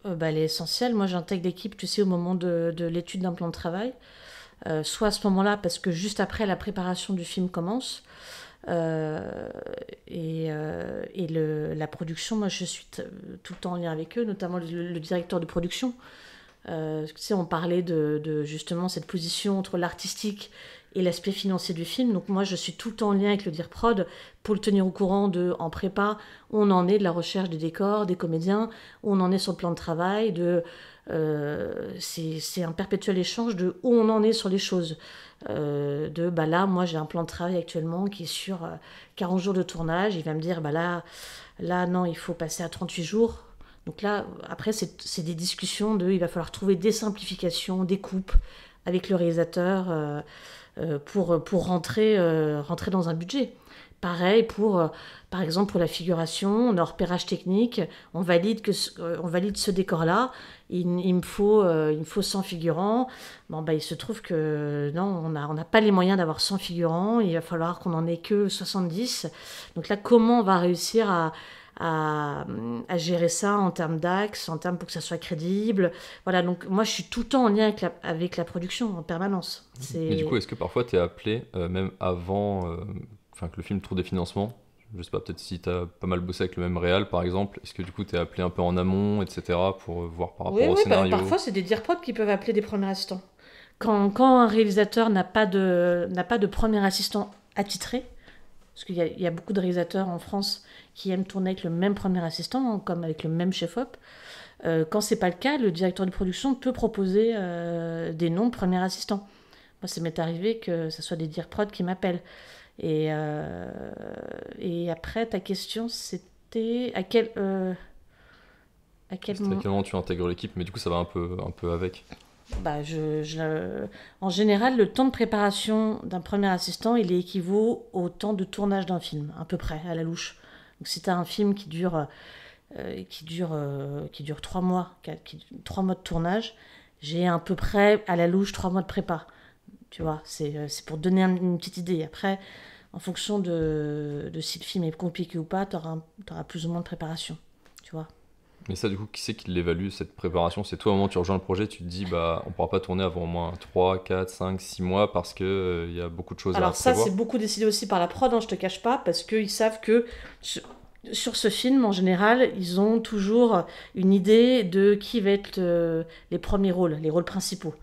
Elle est essentielle. Moi, j'intègre l'équipe, tu sais, au moment de l'étude d'un plan de travail. Soit à ce moment-là, parce que juste après, la préparation du film commence. La production, moi, je suis tout le temps en lien avec eux, notamment le directeur de production. Tu sais, on parlait de justement cette position entre l'artistique et l'aspect financier du film. Donc moi, je suis tout le temps en lien avec le DIRPROD pour le tenir au courant en prépa, où on en est de la recherche des décors, des comédiens, où on en est sur le plan de travail, c'est un perpétuel échange de où on en est sur les choses. Là, moi, j'ai un plan de travail actuellement qui est sur 40 jours de tournage. Il va me dire, là, non, il faut passer à 38 jours. Donc là, après, c'est des discussions il va falloir trouver des simplifications, des coupes avec le réalisateur pour rentrer dans un budget. Pareil par exemple, pour la figuration, on a un repérage technique, on valide ce décor-là, il me faut 100 figurants. Il se trouve que non, on n'a pas les moyens d'avoir 100 figurants, il va falloir qu'on en ait que 70. Donc là, comment on va réussir à gérer ça en termes d'axe, en termes pour que ça soit crédible. Voilà, donc moi je suis tout le temps en lien avec la production en permanence. Mais du coup, est-ce que parfois tu es appelé, même avant que le film trouve des financements? Je sais pas, peut-être si tu as pas mal bossé avec le même réal par exemple, est-ce que du coup tu es appelé un peu en amont, etc., pour voir par rapport au scénario? Parfois c'est des DIRPROD qui peuvent appeler des premiers assistants. Quand un réalisateur n'a pas de premier assistant attitré, parce qu'il y a beaucoup de réalisateurs en France qui aiment tourner avec le même premier assistant, comme avec le même chef-op, Quand c'est pas le cas, le directeur de production peut proposer des noms de premiers assistants. Moi, ça m'est arrivé que ce soit des dir prod qui m'appellent. Et après, ta question, c'était à quel C'était à quel moment tu intègres l'équipe, mais du coup ça va un peu avec. Bah, en général, le temps de préparation d'un premier assistant, il équivaut au temps de tournage d'un film, à peu près, à la louche. Donc si tu as un film qui dure 3 mois, 3 mois de tournage, j'ai à peu près, à la louche, 3 mois de prépa. Tu vois, c'est pour donner une petite idée. Après, en fonction de si le film est compliqué ou pas, tu auras plus ou moins de préparation. Tu vois. Mais ça, du coup, qui c'est qui l'évalue, cette préparation? C'est toi, au moment où tu rejoins le projet, tu te dis, bah, on pourra pas tourner avant au moins 3, 4, 5, 6 mois parce que y a beaucoup de choses à Alors ça, prévoir. c'est beaucoup décidé aussi par la prod, hein, je te cache pas, parce qu'ils savent que sur ce film, en général, ils ont toujours une idée de qui va être les premiers rôles, les rôles principaux.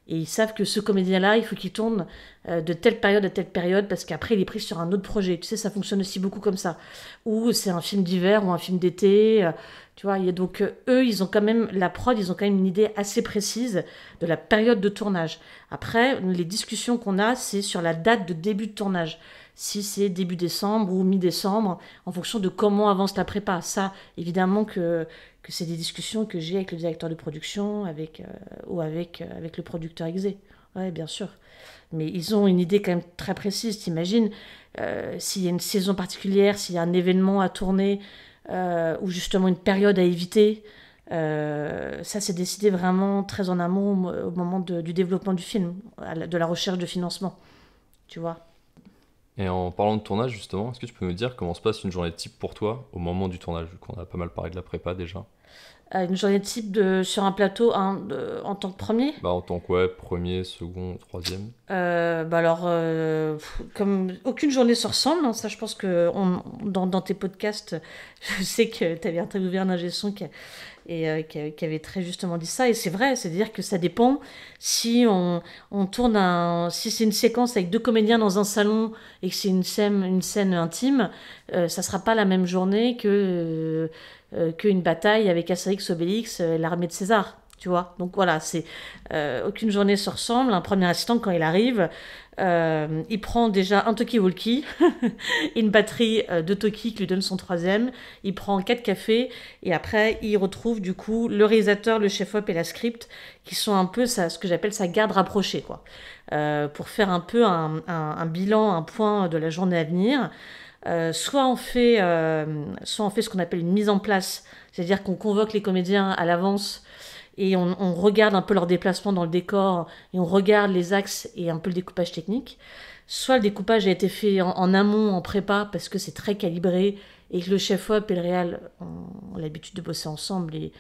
Et ils savent que ce comédien-là, il faut qu'il tourne de telle période à telle période, parce qu'après, il est pris sur un autre projet. Tu sais, ça fonctionne aussi beaucoup comme ça. Ou c'est un film d'hiver ou un film d'été. Tu vois, donc eux, ils ont quand même, la prod, ils ont quand même une idée assez précise de la période de tournage. Après, les discussions qu'on a, c'est sur la date de début de tournage. Si c'est début décembre ou mi-décembre, en fonction de comment avance la prépa. Ça, évidemment que c'est des discussions que j'ai avec le directeur de production ou avec le producteur exé. Ouais, bien sûr. Mais ils ont une idée quand même très précise. T'imagines, s'il y a une saison particulière, s'il y a un événement à tourner, ou justement une période à éviter, ça c'est décidé vraiment très en amont au moment du développement du film, de la recherche de financement. Tu vois. Et en parlant de tournage, justement, est-ce que tu peux nous dire comment se passe une journée type pour toi au moment du tournage, vu qu'on a pas mal parlé de la prépa déjà? Une journée type sur un plateau en tant que premier. Bah, en tant que ouais, premier, second, troisième. Bah alors, comme aucune journée se ressemble, hein, ça je pense que dans tes podcasts, je sais que tu avais interviewé un ingé son qui avait très justement dit ça, et c'est vrai, c'est-à-dire que ça dépend si on tourne si c'est une séquence avec 2 comédiens dans un salon et que c'est une scène intime, ça sera pas la même journée qu'une bataille avec Astérix, Obélix, l'armée de César. Tu vois, donc voilà, aucune journée se ressemble. Un premier assistant, quand il arrive, il prend déjà un talkie-walkie, une batterie de talkie qui lui donne son 3e, il prend 4 cafés, et après il retrouve du coup le réalisateur, le chef-op et la script, qui sont un peu ce que j'appelle sa garde rapprochée, quoi, pour faire un peu un bilan, un point de la journée à venir. Soit on fait ce qu'on appelle une mise en place, c'est-à-dire qu'on convoque les comédiens à l'avance et on regarde un peu leur déplacement dans le décor et on regarde les axes et un peu le découpage technique. Soit le découpage a été fait en amont, en prépa, parce que c'est très calibré et que le chef-op et le réal ont l'habitude de bosser ensemble et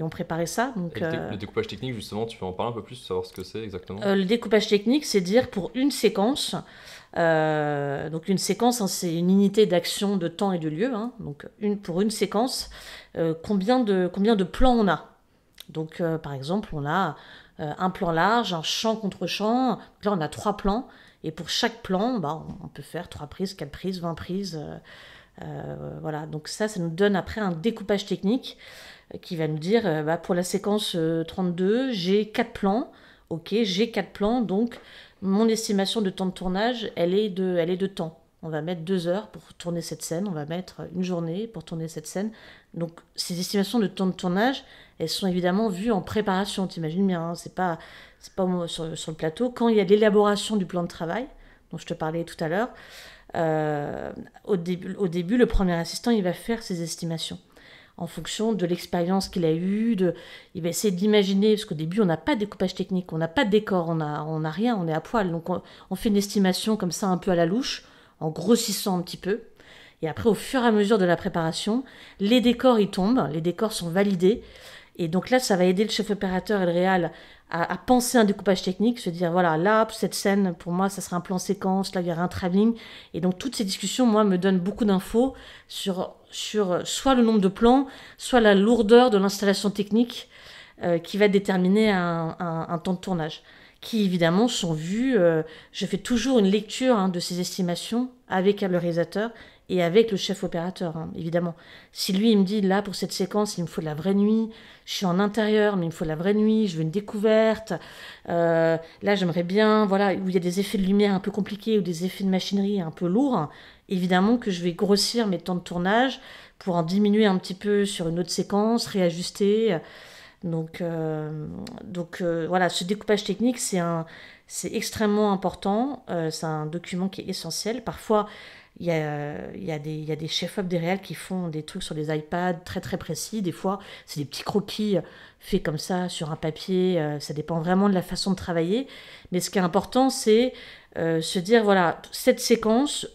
ont préparé ça. Donc, Le découpage technique, justement, tu peux en parler un peu plus, savoir ce que c'est exactement? le découpage technique, c'est dire pour une séquence, donc une séquence, hein, c'est une unité d'action de temps et de lieu, hein, donc pour une séquence, combien de plans on a. Donc par exemple, on a un plan large, un champ contre champ, là on a 3 plans, et pour chaque plan, bah, on peut faire 3 prises, 4 prises, 20 prises, voilà. Donc ça nous donne après un découpage technique qui va nous dire, bah, pour la séquence 32, j'ai 4 plans, ok, j'ai 4 plans, donc mon estimation de temps de tournage, elle est de temps. On va mettre 2 heures pour tourner cette scène, on va mettre une journée pour tourner cette scène. Donc ces estimations de temps de tournage, elles sont évidemment vues en préparation, t'imagines bien, hein, c'est pas sur le plateau. Quand il y a l'élaboration du plan de travail, dont je te parlais tout à l'heure, au début, le premier assistant, il va faire ses estimations en fonction de l'expérience qu'il a eue, il va essayer d'imaginer, parce qu'au début, on n'a pas de découpage technique, on n'a pas de décor, on n'a rien, on est à poil. Donc on fait une estimation comme ça, un peu à la louche, en grossissant un petit peu. Et après, au fur et à mesure de la préparation, les décors, ils tombent, les décors sont validés. Et donc là, ça va aider le chef opérateur et le réal à penser un découpage technique, se dire, voilà, là, cette scène, pour moi, ça sera un plan séquence, là, il y aura un travelling. Et donc, toutes ces discussions, moi, me donnent beaucoup d'infos sur soit le nombre de plans, soit la lourdeur de l'installation technique qui va déterminer un temps de tournage, qui, évidemment, sont vus. Je fais toujours une lecture de ces estimations avec le réalisateur et avec le chef opérateur, hein, évidemment. Si lui, il me dit, là, pour cette séquence, il me faut de la vraie nuit, je suis en intérieur, mais il me faut de la vraie nuit, je veux une découverte, là, j'aimerais bien, voilà, où il y a des effets de lumière un peu compliqués ou des effets de machinerie un peu lourds, évidemment que je vais grossir mes temps de tournage pour en diminuer un petit peu sur une autre séquence, réajuster. Donc voilà, ce découpage technique, c'est extrêmement important. C'est un document qui est essentiel. Parfois, il y a des chefs-op, des réals qui font des trucs sur des iPads très très précis. Des fois, c'est des petits croquis faits comme ça sur un papier. Ça dépend vraiment de la façon de travailler. Mais ce qui est important, c'est se dire, voilà, cette séquence,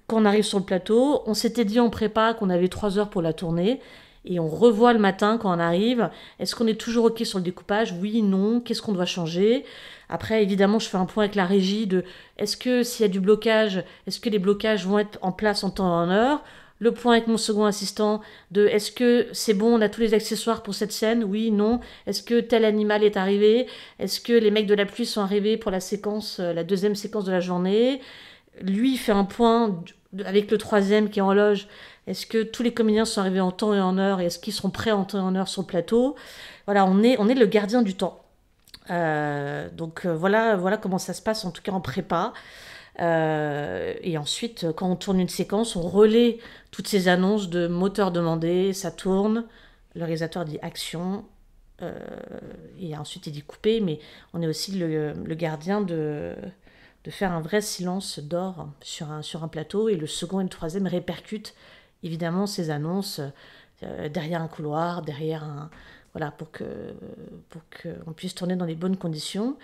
quand on arrive sur le plateau, on s'était dit en prépa qu'on avait 3 heures pour la tourner. Et on revoit le matin quand on arrive. Est-ce qu'on est toujours OK sur le découpage? Oui, non. Qu'est-ce qu'on doit changer? Après, évidemment, je fais un point avec la régie de est-ce que s'il y a du blocage, est-ce que les blocages vont être en place en temps et en heure? Le point avec mon second assistant de est-ce que c'est bon, on a tous les accessoires pour cette scène? Oui, non. Est-ce que tel animal est arrivé? Est-ce que les mecs de la pluie sont arrivés pour la séquence, la deuxième séquence de la journée? Lui, il fait un point avec le troisième qui est en loge. Est-ce que tous les comédiens sont arrivés en temps et en heure? Et est-ce qu'ils seront prêts en temps et en heure sur le plateau? Voilà, on est le gardien du temps. Voilà comment ça se passe, en tout cas en prépa. Et ensuite, quand on tourne une séquence, on relaie toutes ces annonces de moteur demandé, ça tourne, le réalisateur dit action, et ensuite il dit couper, mais on est aussi le gardien de faire un vrai silence d'or sur un plateau, et le second et le troisième répercutent évidemment ces annonces derrière un couloir, voilà, pour qu'on puisse tourner dans les bonnes conditions.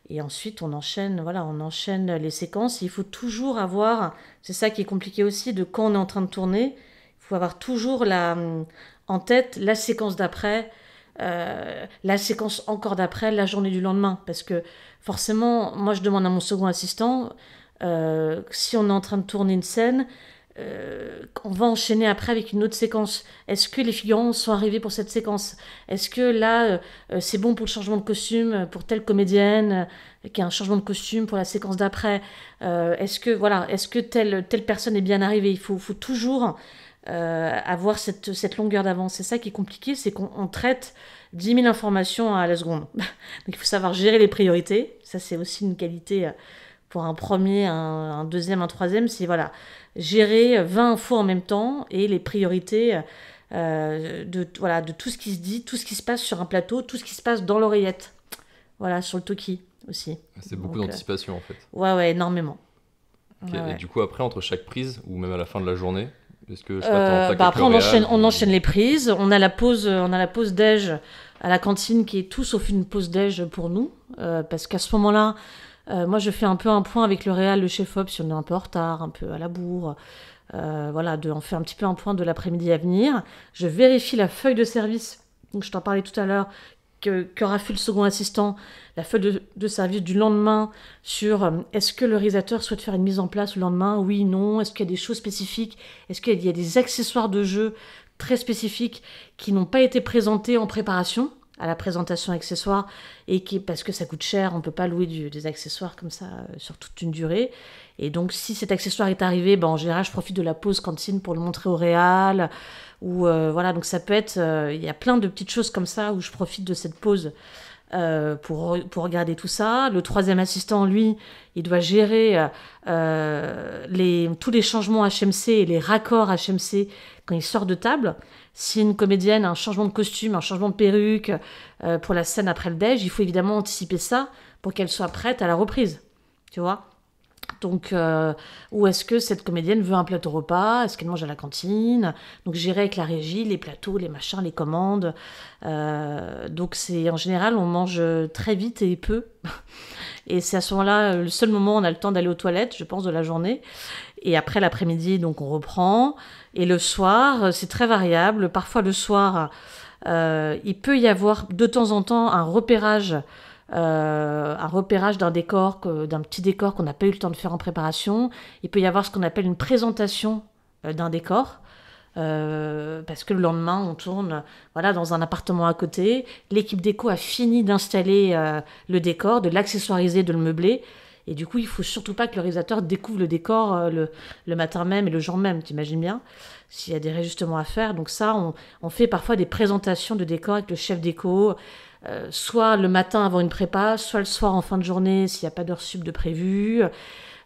Et ensuite, on enchaîne les séquences. Et il faut toujours avoir, c'est ça qui est compliqué aussi, de quand on est en train de tourner, il faut avoir toujours en tête la séquence d'après, la séquence encore d'après, la journée du lendemain. Parce que forcément, moi je demande à mon second assistant, si on est en train de tourner une scène, on va enchaîner après avec une autre séquence. Est-ce que les figurants sont arrivés pour cette séquence? Est-ce que là, c'est bon pour le changement de costume pour telle comédienne qui a un changement de costume pour la séquence d'après? Est-ce que telle personne est bien arrivée? Il faut toujours avoir cette longueur d'avance. C'est ça qui est compliqué, c'est qu'on traite 10 000 informations à la seconde. Donc il faut savoir gérer les priorités. Ça, c'est aussi une qualité pour un premier, un deuxième, un troisième. C'est gérer 20 infos en même temps et les priorités de tout ce qui se dit, tout ce qui se passe sur un plateau, tout ce qui se passe dans l'oreillette. Voilà, sur le talkie aussi. C'est beaucoup d'anticipation en fait. Ouais, énormément. Okay. Ouais. Et du coup, après, entre chaque prise, ou même à la fin de la journée, est-ce que après on enchaîne les prises, on a la pause déj à la cantine qui est tout sauf une pause déj pour nous, parce qu'à ce moment-là, moi je fais un peu un point avec le réal, le chef-op, si on est un peu en retard, un peu à la bourre, on fait un petit peu un point de l'après-midi à venir. Je vérifie la feuille de service, donc je t'en parlais tout à l'heure, qu'aura fait le second assistant, la feuille de service du lendemain sur est-ce que le réalisateur souhaite faire une mise en place le lendemain? Oui, non. Est-ce qu'il y a des choses spécifiques? Est-ce qu'il y a des accessoires de jeu très spécifiques qui n'ont pas été présentés en préparation à la présentation accessoire et parce que ça coûte cher, on ne peut pas louer des accessoires comme ça sur toute une durée. Et donc, si cet accessoire est arrivé, en général, je profite de la pause cantine pour le montrer au réal. Donc ça peut être... Il y a plein de petites choses comme ça où je profite de cette pause pour regarder tout ça. Le troisième assistant, lui, il doit gérer tous les changements HMC et les raccords HMC quand il sort de table. Si une comédienne a un changement de costume, un changement de perruque pour la scène après le déj, il faut évidemment anticiper ça pour qu'elle soit prête à la reprise. Tu vois ? Donc, ou est-ce que cette comédienne veut un plateau repas? Est-ce qu'elle mange à la cantine? Donc, gérer avec la régie, les plateaux, les machins, les commandes. Donc, en général, on mange très vite et peu. Et c'est à ce moment-là, le seul moment où on a le temps d'aller aux toilettes, je pense, de la journée. Et après, l'après-midi, donc, on reprend. Et le soir, c'est très variable. Parfois, le soir, il peut y avoir de temps en temps un repérage d'un décor, d'un petit décor qu'on n'a pas eu le temps de faire en préparation. Il peut y avoir ce qu'on appelle une présentation d'un décor, parce que le lendemain, on tourne dans un appartement à côté. L'équipe déco a fini d'installer le décor, de l'accessoiriser, de le meubler. Et du coup, il faut surtout pas que le réalisateur découvre le décor le matin même et le jour même, t'imagines bien, s'il y a des réajustements à faire. Donc ça, on fait parfois des présentations de décors avec le chef déco, soit le matin avant une prépa, soit le soir en fin de journée s'il n'y a pas d'heure sub de prévu.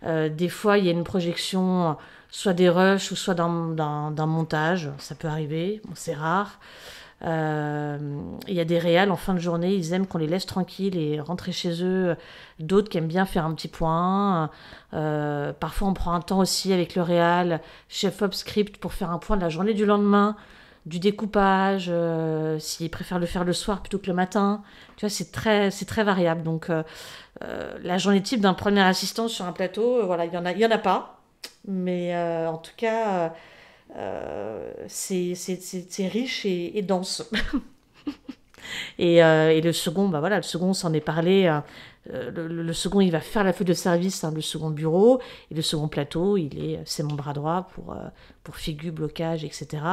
Des fois, il y a une projection, soit des rushs ou soit d'un montage. Ça peut arriver, bon, c'est rare. Il y a des réals en fin de journée, ils aiment qu'on les laisse tranquilles et rentrer chez eux. D'autres qui aiment bien faire un petit point. Parfois, on prend un temps aussi avec le réal, chef-op script, pour faire un point de la journée du lendemain, du découpage, s'ils préfèrent le faire le soir plutôt que le matin. Tu vois, c'est très variable. Donc, la journée type d'un premier assistant sur un plateau, voilà, il y en a pas. Mais en tout cas, c'est riche et dense. Et le second, bah voilà, le second, on s'en est parlé. Le second, il va faire la feuille de service, le second bureau. Et le second plateau, c'est mon bras droit pour figu, blocage, etc.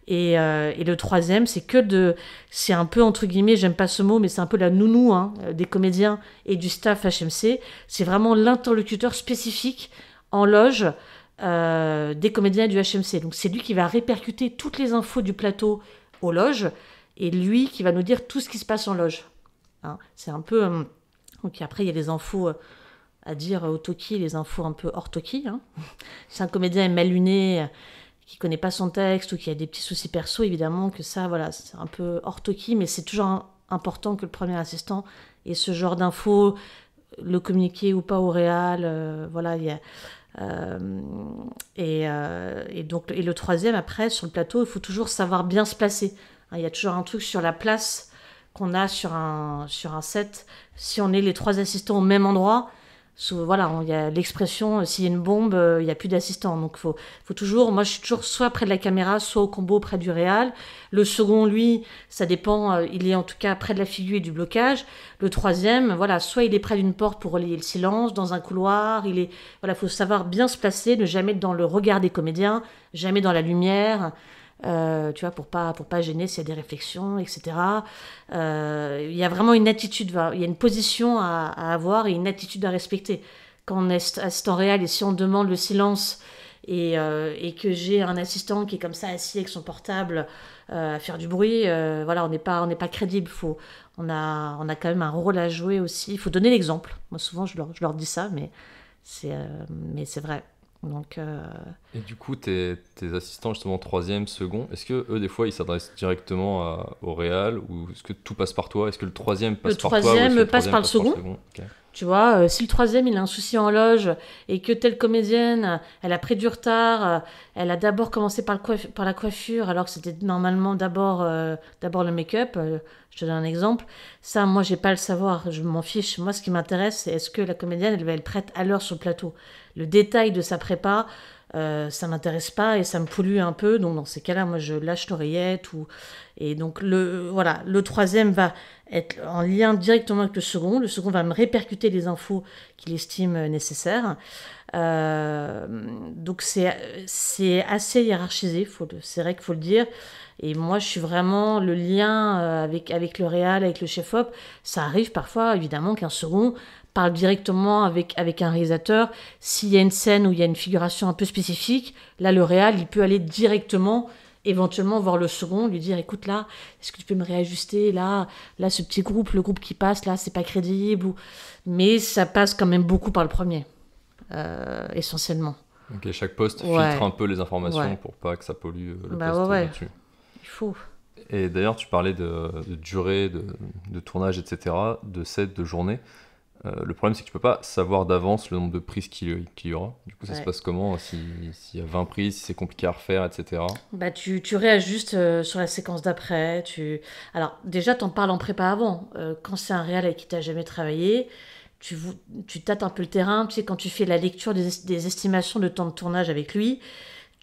Et le troisième, c'est un peu, entre guillemets, j'aime pas ce mot, mais c'est un peu la nounou des comédiens et du staff HMC. C'est vraiment l'interlocuteur spécifique en loge des comédiens du HMC. Donc c'est lui qui va répercuter toutes les infos du plateau aux loges et lui qui va nous dire tout ce qui se passe en loge. C'est un peu... donc après, il y a les infos à dire au talkie, les infos un peu hors talkie. Si un comédien est mal luné, qui connaît pas son texte ou qui a des petits soucis perso, évidemment que ça, voilà, c'est un peu hors talkie, mais c'est toujours important que le premier assistant ait ce genre d'infos, le communiquer ou pas au réal. Voilà, il y a... et le troisième, après, sur le plateau, il faut toujours savoir bien se placer. Il y a toujours un truc sur la place qu'on a sur un set. Si on est les trois assistants au même endroit, voilà, il y a l'expression, s'il y a une bombe, il n'y a plus d'assistants. Donc faut toujours, moi je suis toujours soit près de la caméra, soit au combo près du réal. Le second, lui, ça dépend, il est en tout cas près de la figure et du blocage. Le troisième, voilà, soit il est près d'une porte pour relayer le silence, dans un couloir, voilà, faut savoir bien se placer, ne jamais être dans le regard des comédiens, jamais dans la lumière. Tu vois, pour pas gêner s'il y a des réflexions, etc. Il y a vraiment une attitude, il y a une position à avoir et une attitude à respecter. Quand on est assistant réel et si on demande le silence et que j'ai un assistant qui est comme ça assis avec son portable à faire du bruit, voilà, on n'est pas crédible. On a quand même un rôle à jouer aussi. Il faut donner l'exemple. Moi, souvent, je leur dis ça, mais c'est vrai. Donc, Et du coup, tes assistants, justement, troisième, second, est-ce que eux, des fois, ils s'adressent directement au réal ou est-ce que tout passe par toi? Est-ce que le troisième passe par toi? Le troisième passe par le second. Okay. Tu vois, si le troisième, il a un souci en loge et que telle comédienne, elle a pris du retard, elle a d'abord commencé par la coiffure alors que c'était normalement d'abord le make-up, je te donne un exemple. Ça, moi, j'ai pas à le savoir, je m'en fiche. Moi, ce qui m'intéresse, c'est est-ce que la comédienne, elle va être prête à l'heure sur le plateau. Le détail de sa prépa, ça m'intéresse pas et ça me pollue un peu. Donc, dans ces cas-là, moi, je lâche l'oreillette. Et donc, le troisième va être en lien directement avec le second. Le second va me répercuter les infos qu'il estime nécessaires. Donc, c'est assez hiérarchisé, c'est vrai qu'il faut le dire. Et moi, je suis vraiment le lien avec le réal, avec le chef-op. Ça arrive parfois, évidemment, qu'un second parle directement avec un réalisateur. S'il y a une scène où il y a une figuration un peu spécifique, là, le réal, il peut aller directement, éventuellement, voir le second, lui dire, écoute, là, est-ce que tu peux me réajuster? Là, ce petit groupe, le groupe qui passe, là, c'est pas crédible. Mais ça passe quand même beaucoup par le premier, essentiellement. Ok, chaque poste filtre un peu les informations pour pas que ça pollue le poste là-dessus. Il faut. Et d'ailleurs, tu parlais de durée, de tournage, etc., de set, de journée. Le problème, c'est que tu peux pas savoir d'avance le nombre de prises qu'il y aura. Du coup, ça se passe comment s'il y a 20 prises, si c'est compliqué à refaire, etc. Bah, tu réajustes sur la séquence d'après. Alors, déjà, t'en parles en prépa avant. Quand c'est un réal avec qui t'as jamais travaillé, tu tâtes un peu le terrain. Tu sais, quand tu fais la lecture des estimations de temps de tournage avec lui,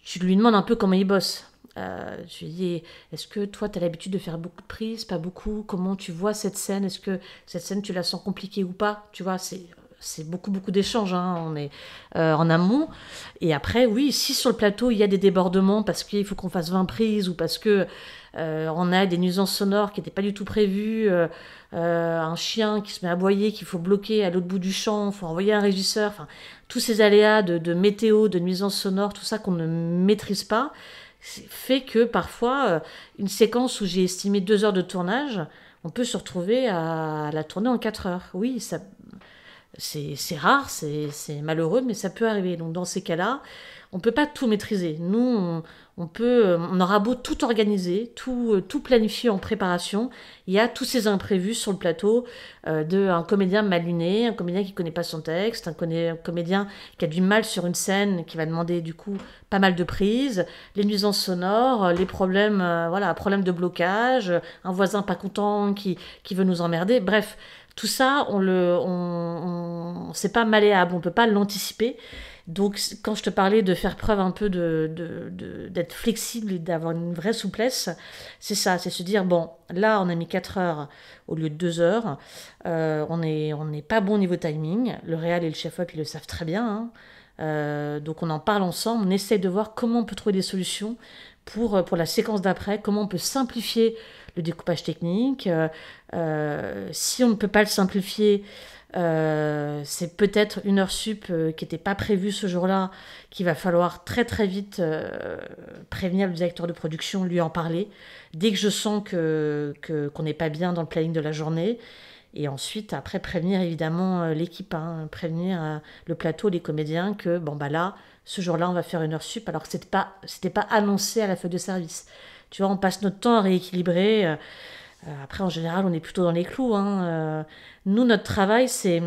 tu lui demandes un peu comment il bosse. Je lui dis, est-ce que toi, tu as l'habitude de faire beaucoup de prises, pas beaucoup? Comment tu vois cette scène? Est-ce que cette scène, tu la sens compliquée ou pas? Tu vois, c'est beaucoup, beaucoup d'échanges, hein. On est en amont. Et après, oui, si sur le plateau, il y a des débordements parce qu'il faut qu'on fasse 20 prises ou parce que on a des nuisances sonores qui n'étaient pas du tout prévues, un chien qui se met à aboyer, qu'il faut bloquer à l'autre bout du champ, il faut envoyer un régisseur, enfin, tous ces aléas de météo, de nuisances sonores, tout ça qu'on ne maîtrise pas, fait que parfois, une séquence où j'ai estimé 2 heures de tournage, on peut se retrouver à la tourner en 4 heures. Oui, ça, c'est rare, c'est malheureux, mais ça peut arriver. Donc dans ces cas-là, on ne peut pas tout maîtriser. Nous, on aura beau tout organiser, tout planifier en préparation, il y a tous ces imprévus sur le plateau, un comédien mal luné, un comédien qui ne connaît pas son texte, un comédien qui a du mal sur une scène, qui va demander du coup pas mal de prises, les nuisances sonores, les problèmes, problèmes de blocage, un voisin pas content qui veut nous emmerder, bref. Tout ça, c'est pas malléable, on peut pas l'anticiper. Donc, quand je te parlais de faire preuve un peu d'être flexible et d'avoir une vraie souplesse, c'est ça, c'est se dire, bon, là, on a mis 4 heures au lieu de 2 heures, on n'est pas bon au niveau timing, le réal et le chef-op, ils le savent très bien, hein. Donc, on en parle ensemble, on essaie de voir comment on peut trouver des solutions pour la séquence d'après, comment on peut simplifier le découpage technique. Si on ne peut pas le simplifier, c'est peut-être une heure sup qui n'était pas prévue ce jour-là, qu'il va falloir très très vite prévenir le directeur de production, lui en parler, dès que je sens qu'on n'est pas bien dans le planning de la journée. Et ensuite, après, prévenir évidemment l'équipe, hein, prévenir le plateau, les comédiens, que bon, bah là, ce jour-là, on va faire une heure sup, alors que c'était pas annoncé à la feuille de service. Tu vois, on passe notre temps à rééquilibrer. Après, en général, on est plutôt dans les clous, hein. Nous, notre travail, c'est...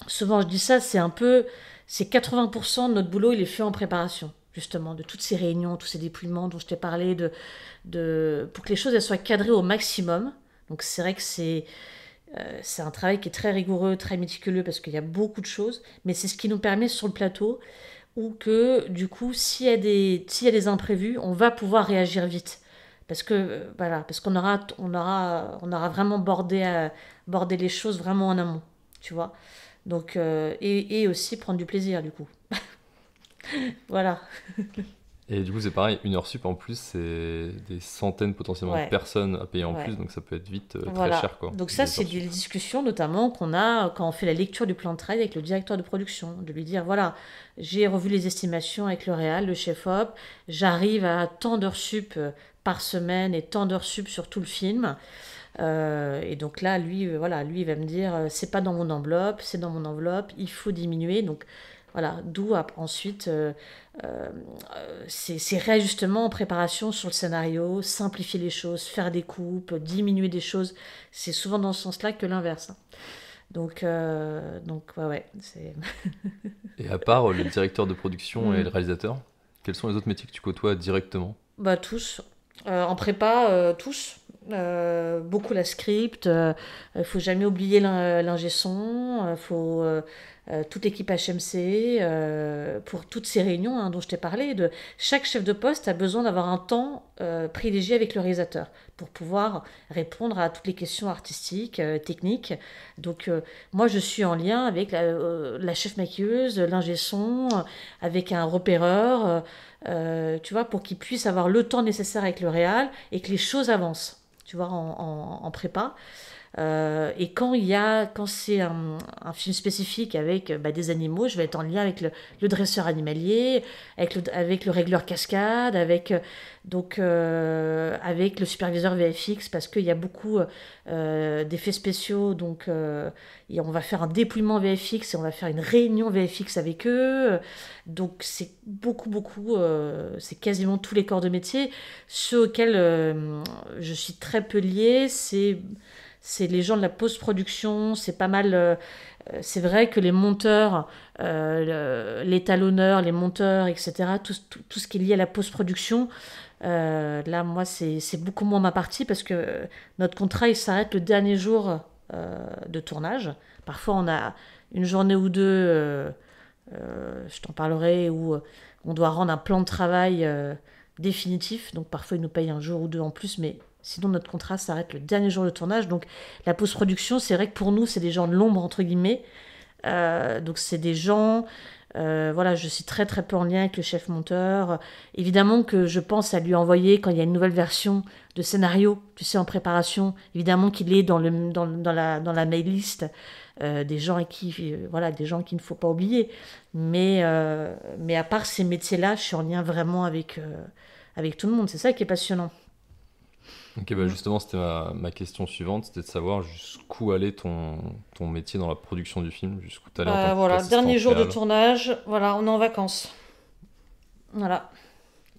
Souvent, je dis ça, c'est 80% de notre boulot, il est fait en préparation, justement, de toutes ces réunions, tous ces dépouillements dont je t'ai parlé, pour que les choses elles soient cadrées au maximum. Donc, c'est vrai que c'est un travail qui est très rigoureux, très méticuleux, parce qu'il y a beaucoup de choses, mais c'est ce qui nous permet sur le plateau, ou que, du coup, s'il y a des imprévus, on va pouvoir réagir vite. Parce qu'on aura vraiment bordé les choses vraiment en amont, tu vois. Donc, et aussi prendre du plaisir, du coup. Voilà. Et du coup, c'est pareil, une heure sup en plus, c'est des centaines potentiellement de personnes à payer en plus, donc ça peut être vite très cher, quoi. Donc ça, c'est des discussions notamment qu'on a quand on fait la lecture du plan de travail avec le directeur de production, de lui dire, voilà, j'ai revu les estimations avec le réal, le chef-op, j'arrive à tant d'heures sup par semaine et tant d'heures sup sur tout le film. Et donc là, lui, il va me dire, c'est pas dans mon enveloppe, c'est dans mon enveloppe, il faut diminuer. Donc voilà, d'où ensuite ces réajustements en préparation sur le scénario, simplifier les choses, faire des coupes, diminuer des choses. C'est souvent dans ce sens-là que l'inverse, hein. Donc ouais, c'est... Et à part le directeur de production et le réalisateur, quels sont les autres métiers que tu côtoies directement ? Bah tous. En prépa, tous. Beaucoup la script. Faut jamais oublier l'ingé son. Faut toute l'équipe HMC pour toutes ces réunions, hein, dont je t'ai parlé. Chaque chef de poste a besoin d'avoir un temps privilégié avec le réalisateur pour pouvoir répondre à toutes les questions artistiques, techniques. Donc moi je suis en lien avec la chef maquilleuse, l'ingé son, avec un repéreur, tu vois, pour qu'il puisse avoir le temps nécessaire avec le réal et que les choses avancent, tu vois, en prépa. Et quand c'est un film spécifique avec des animaux, je vais être en lien avec le dresseur animalier, avec le régleur cascade, avec le superviseur VFX, parce qu'il y a beaucoup d'effets spéciaux, donc et on va faire un dépouillement VFX et on va faire une réunion VFX avec eux. Donc c'est beaucoup, c'est quasiment tous les corps de métier. Ceux auxquels je suis très peu liée, c'est les gens de la post-production, c'est pas mal... c'est vrai que les monteurs, les talonneurs, les monteurs, etc., tout ce qui est lié à la post-production, là, moi, c'est beaucoup moins ma partie parce que notre contrat, il s'arrête le dernier jour de tournage. Parfois, on a une journée ou deux, je t'en parlerai, où on doit rendre un plan de travail définitif. Donc, parfois, ils nous payent un jour ou deux en plus, mais... Sinon, notre contrat s'arrête le dernier jour de tournage. Donc, la post-production, c'est vrai que pour nous, c'est des gens de l'ombre, entre guillemets. Donc c'est des gens, voilà, je suis très très peu en lien avec le chef monteur. Évidemment que je pense à lui envoyer quand il y a une nouvelle version de scénario, tu sais, en préparation. Évidemment qu'il est dans la mail list des gens voilà, des gens qu'il ne faut pas oublier. Mais à part ces métiers-là, je suis en lien vraiment avec tout le monde. C'est ça qui est passionnant. Ok, bah justement, c'était ma question suivante, c'était de savoir jusqu'où allait ton métier dans la production du film, jusqu'où tu allais en tant Voilà, qu'assistant dernier jour de réal. tournage, voilà, on est en vacances. Voilà.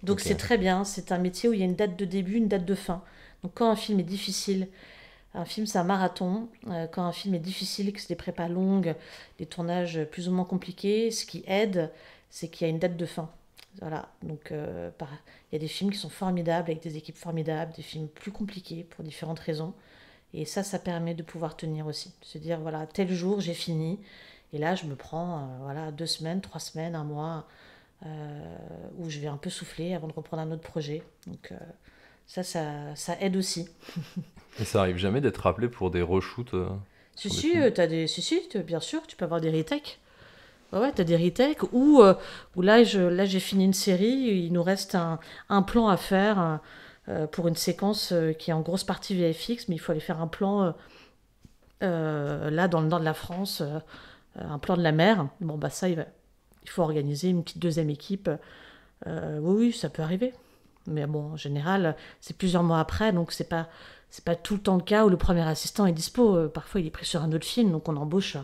Donc Ok. c'est très bien, c'est un métier où il y a une date de début, une date de fin. Donc quand un film est difficile, un film c'est un marathon, quand un film est difficile, que c'est des prépas longues, des tournages plus ou moins compliqués, ce qui aide, c'est qu'il y a une date de fin. Voilà, donc il y a des films qui sont formidables, avec des équipes formidables, des films plus compliqués pour différentes raisons. Et ça permet de pouvoir tenir aussi. De se dire, voilà, tel jour j'ai fini, et là je me prends voilà, 2 semaines, 3 semaines, un mois où je vais un peu souffler avant de reprendre un autre projet. Donc ça aide aussi. Et ça arrive jamais d'être appelé pour des reshoots Si, sur des si, films? bien sûr, tu peux avoir des retakes. Ouais, ouais, t'as des retakes où là j'ai fini une série, il nous reste un plan à faire pour une séquence qui est en grosse partie VFX, mais il faut aller faire un plan là dans le nord de la France, un plan de la mer. Bon, bah ça, il faut organiser une petite deuxième équipe. Oui, oui, ça peut arriver. Mais bon, en général, c'est plusieurs mois après, donc c'est pas tout le temps le cas où le premier assistant est dispo. Parfois, il est pris sur un autre film, donc on embauche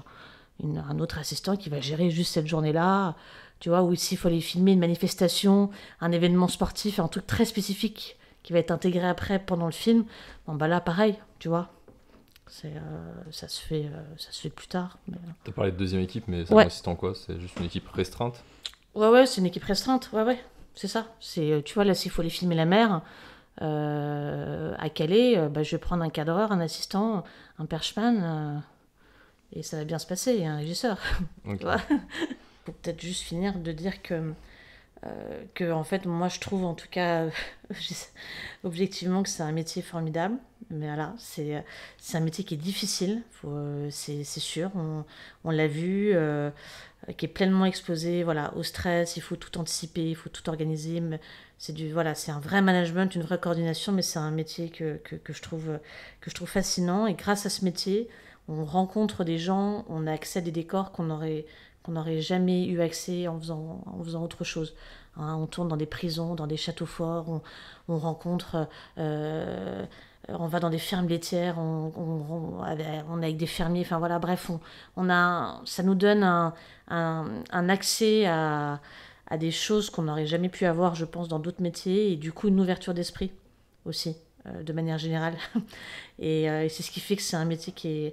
un autre assistant qui va gérer juste cette journée-là. Tu vois, ou ici, il faut aller filmer une manifestation, un événement sportif, un truc très spécifique qui va être intégré après pendant le film. Bon, bah là, pareil, tu vois. Ça se fait plus tard. T'as parlé de deuxième équipe, mais ça Ouais. consiste en quoi? C'est juste une équipe restreinte? Ouais, c'est une équipe restreinte. Ouais, ouais, c'est ça. Tu vois, là, s'il faut aller filmer la mer à Calais, bah, je vais prendre un cadreur, un assistant, un perchman, et ça va bien se passer, et un régisseur. Ok. Tu vois. Faut peut-être juste finir de dire que en fait, moi, je trouve, en tout cas, objectivement, que c'est un métier formidable. Mais voilà, c'est un métier qui est difficile, c'est sûr. On l'a vu, qui est pleinement exposé, voilà, au stress. Il faut tout anticiper, il faut tout organiser. Mais voilà, c'est un vrai management, une vraie coordination, mais c'est un métier que je trouve fascinant. Et grâce à ce métier, on rencontre des gens, on a accès à des décors qu'on n'aurait jamais eu accès en faisant autre chose. Hein, on tourne dans des prisons, dans des châteaux forts, on rencontre, on va dans des fermes laitières, on est avec des fermiers, enfin voilà, bref, ça nous donne un accès à des choses qu'on n'aurait jamais pu avoir, je pense, dans d'autres métiers, et du coup une ouverture d'esprit aussi, de manière générale. Et c'est ce qui fait que c'est un métier qui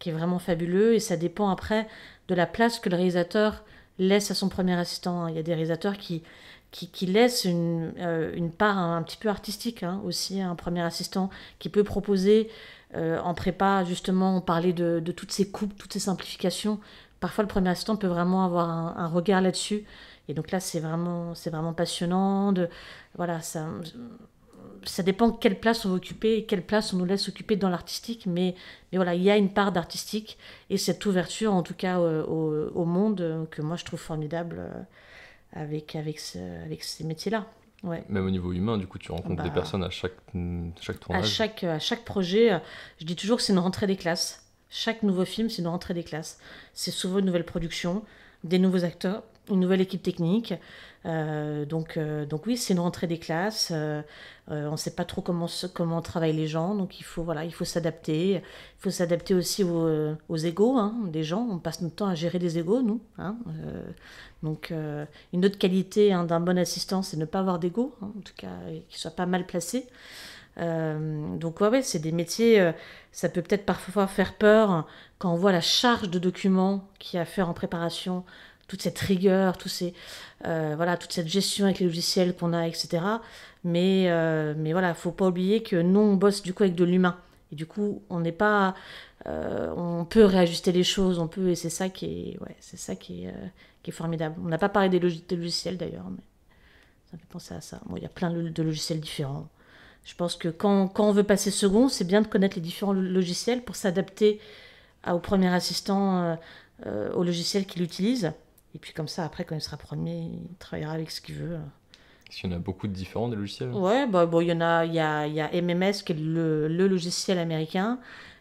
est vraiment fabuleux, et ça dépend après de la place que le réalisateur laisse à son premier assistant. Il y a des réalisateurs qui laissent une part un petit peu artistique aussi à un premier assistant, qui peut proposer en prépa, justement, on parlait de toutes ces coupes, toutes ces simplifications. Parfois, le premier assistant peut vraiment avoir un regard là-dessus. Et donc là, c'est vraiment passionnant. Voilà, ça dépend quelle place on va occuper et quelle place on nous laisse occuper dans l'artistique, mais voilà, il y a une part d'artistique, et cette ouverture, en tout cas, au monde, que moi je trouve formidable avec ces métiers-là. Ouais. Même au niveau humain, du coup, tu rencontres des Bah, personnes à chaque à tournage. chaque projet, je dis toujours que c'est une rentrée des classes. Chaque nouveau film, c'est une rentrée des classes. C'est souvent une nouvelle production, des nouveaux acteurs, une nouvelle équipe technique. Donc oui, c'est une rentrée des classes. On ne sait pas trop comment travaillent les gens, donc il faut s'adapter. Il faut s'adapter aussi aux égos des gens. On passe notre temps à gérer des égos, nous. Donc une autre qualité d'un bon assistant, c'est ne pas avoir d'ego, en tout cas, et qu'il soit pas mal placé. Donc ouais, c'est des métiers, ça peut peut-être parfois faire peur quand on voit la charge de documents qu'il y a à faire en préparation, toute cette rigueur, voilà, toute cette gestion avec les logiciels qu'on a, etc. Mais voilà, faut pas oublier que nous, on bosse du coup avec de l'humain. Et du coup, on n'est pas, on peut réajuster les choses, et c'est ça qui est formidable. On n'a pas parlé des logiciels d'ailleurs, mais ça me fait penser à ça. Bon, il y a plein de logiciels différents. Je pense que quand on veut passer second, c'est bien de connaître les différents logiciels pour s'adapter au premier assistant au logiciel qu'il utilise. Et puis comme ça, après, quand il sera premier, il travaillera avec ce qu'il veut. Est-ce qu'il y en a beaucoup de différents des logiciels? Ouais, bah, bon, il y a MMS qui est le logiciel américain.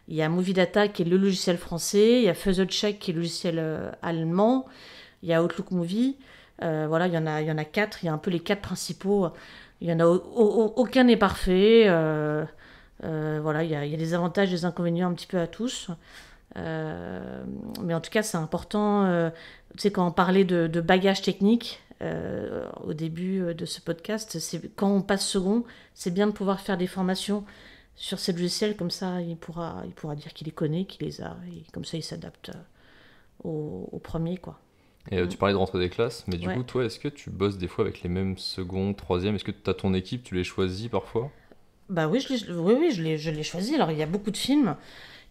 Il y a Movie Data qui est le logiciel français. Il y a FuzzleCheck qui est le logiciel allemand. Il y a Outlook Movie. Voilà, il y en a 4. Il y a un peu les 4 principaux. Il y en a aucun n'est parfait. Voilà, il y a des avantages, des inconvénients un petit peu à tous. Mais en tout cas, c'est important. Tu sais, quand on parlait de bagage technique au début de ce podcast, quand on passe second, c'est bien de pouvoir faire des formations sur ces logiciels. Comme ça, il pourra dire qu'il les connaît, qu'il les a. Et comme ça, il s'adapte au premier, quoi. Et tu parlais de rentrer des classes, mais du Ouais. coup, toi, est-ce que tu bosses des fois avec les mêmes secondes, troisièmes? Est-ce que tu as ton équipe, tu les choisis parfois? Bah oui, je l'ai choisi. Alors, il y a beaucoup de films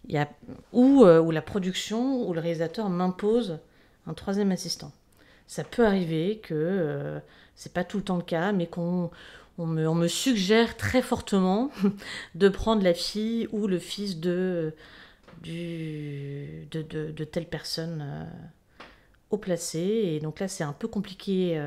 il y a, où la production, où le réalisateur m'impose un troisième assistant. Ça peut arriver que c'est pas tout le temps le cas, mais on me suggère très fortement de prendre la fille ou le fils de telle personne au placé. Et donc là, c'est un peu compliqué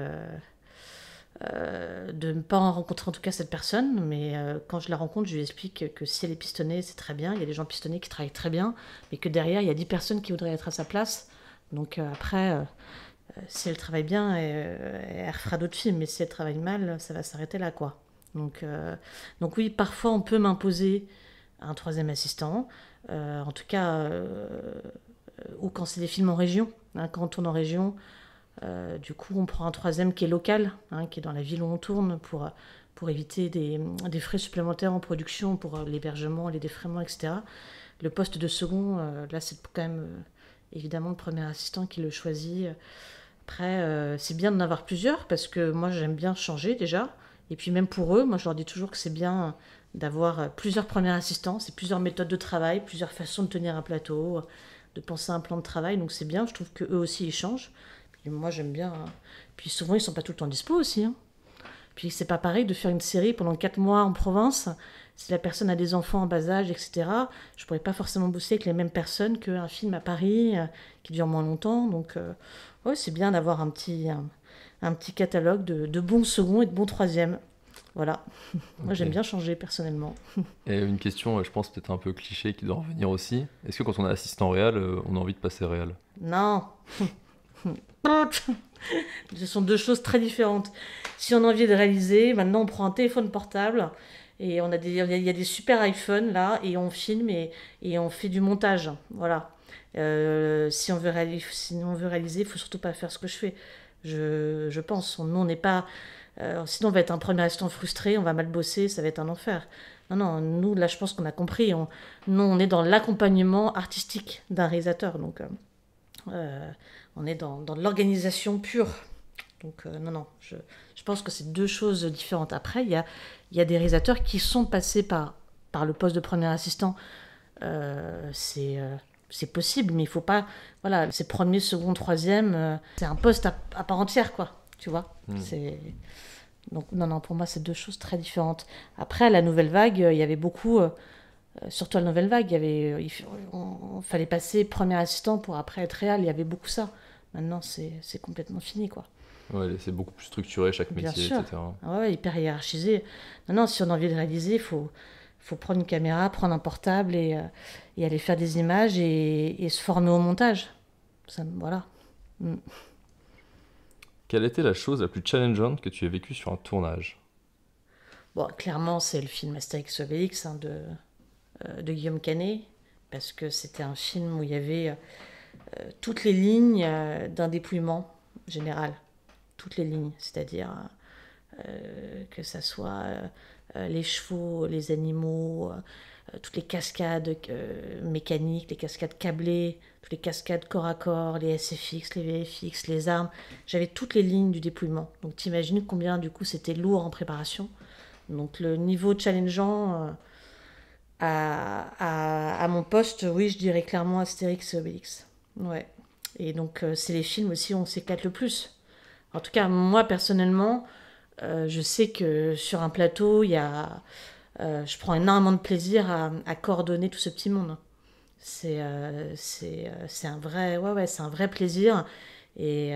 de ne pas en rencontrer en tout cas cette personne, mais quand je la rencontre, je lui explique que si elle est pistonnée, c'est très bien, il y a des gens pistonnés qui travaillent très bien, mais que derrière, il y a 10 personnes qui voudraient être à sa place. Donc après, si elle travaille bien, elle refera d'autres films, mais si elle travaille mal, ça va s'arrêter là, quoi. Donc oui, parfois on peut m'imposer un troisième assistant, en tout cas, ou quand c'est des films en région, hein, quand on tourne en région, du coup, on prend un troisième qui est local, hein, qui est dans la ville où on tourne, pour éviter des frais supplémentaires en production, pour l'hébergement, les défraiements, etc. Le poste de second, là, c'est quand même évidemment le premier assistant qui le choisit. Après, c'est bien d'en avoir plusieurs, parce que moi, j'aime bien changer déjà. Et puis même pour eux, moi, je leur dis toujours que c'est bien d'avoir plusieurs premiers assistants. C'est plusieurs méthodes de travail, plusieurs façons de tenir un plateau, de penser à un plan de travail. Donc c'est bien, je trouve qu'eux aussi, ils changent. Et moi, j'aime bien. Puis souvent, ils sont pas tout le temps dispo aussi, hein. Puis c'est pas pareil de faire une série pendant 4 mois en province. Si la personne a des enfants en bas âge, etc., je pourrais pas forcément bosser avec les mêmes personnes qu'un film à Paris qui dure moins longtemps. Donc, ouais, c'est bien d'avoir un petit catalogue de bons seconds et de bons troisièmes. Voilà. Moi, Ok. j'aime bien changer personnellement. Et une question, je pense peut-être un peu cliché qui doit revenir aussi. Est-ce que quand on est assistant réal, on a envie de passer réal? Non. Ce sont deux choses très différentes. Si on a envie de réaliser, maintenant on prend un téléphone portable et il y a des super iPhones là et on filme et on fait du montage. Voilà. Si on veut réaliser, il faut surtout pas faire ce que je fais. Je pense. Nous, on n'est pas. Sinon, on va être un premier assistant frustré, on va mal bosser, ça va être un enfer. Non, non, nous, là, je pense qu'on a compris. Nous, on est dans l'accompagnement artistique d'un réalisateur. Donc, on est dans l'organisation pure. Donc, non, non, je pense que c'est deux choses différentes. Après, il y a des réalisateurs qui sont passés par le poste de premier assistant. C'est possible, mais il faut pas. Voilà, c'est premier, second, troisième. C'est un poste à part entière, quoi. Tu vois. Donc, non, non, pour moi, c'est deux choses très différentes. Après, la nouvelle vague, il y avait beaucoup. Surtout la nouvelle vague, on fallait passer premier assistant pour après être réal. Il y avait beaucoup ça. Maintenant, c'est complètement fini, quoi. Ouais, c'est beaucoup plus structuré, chaque Bien métier, sûr. etc. Ah ouais, hyper hiérarchisé. Non, non, si on a envie de réaliser, faut prendre une caméra, prendre un portable et aller faire des images et se former au montage. Ça, voilà. Mm. Quelle était la chose la plus challengeante que tu aies vécue sur un tournage? Bon, clairement, c'est le film Astérix et Obélix, hein, de Guillaume Canet, parce que c'était un film où il y avait toutes les lignes d'un dépouillement général. Toutes les lignes, c'est-à-dire que ça soit les chevaux, les animaux, toutes les cascades mécaniques, les cascades câblées, toutes les cascades corps à corps, les SFX, les VFX, les armes. J'avais toutes les lignes du dépouillement. Donc t'imagines combien du coup c'était lourd en préparation. Donc le niveau challengeant à mon poste, oui, je dirais clairement Astérix et Obélix. Ouais. Et donc c'est les films aussi où on s'éclate le plus. En tout cas, moi personnellement, je sais que sur un plateau, je prends énormément de plaisir à coordonner tout ce petit monde. C'est un vrai, ouais, c'est un vrai plaisir. Et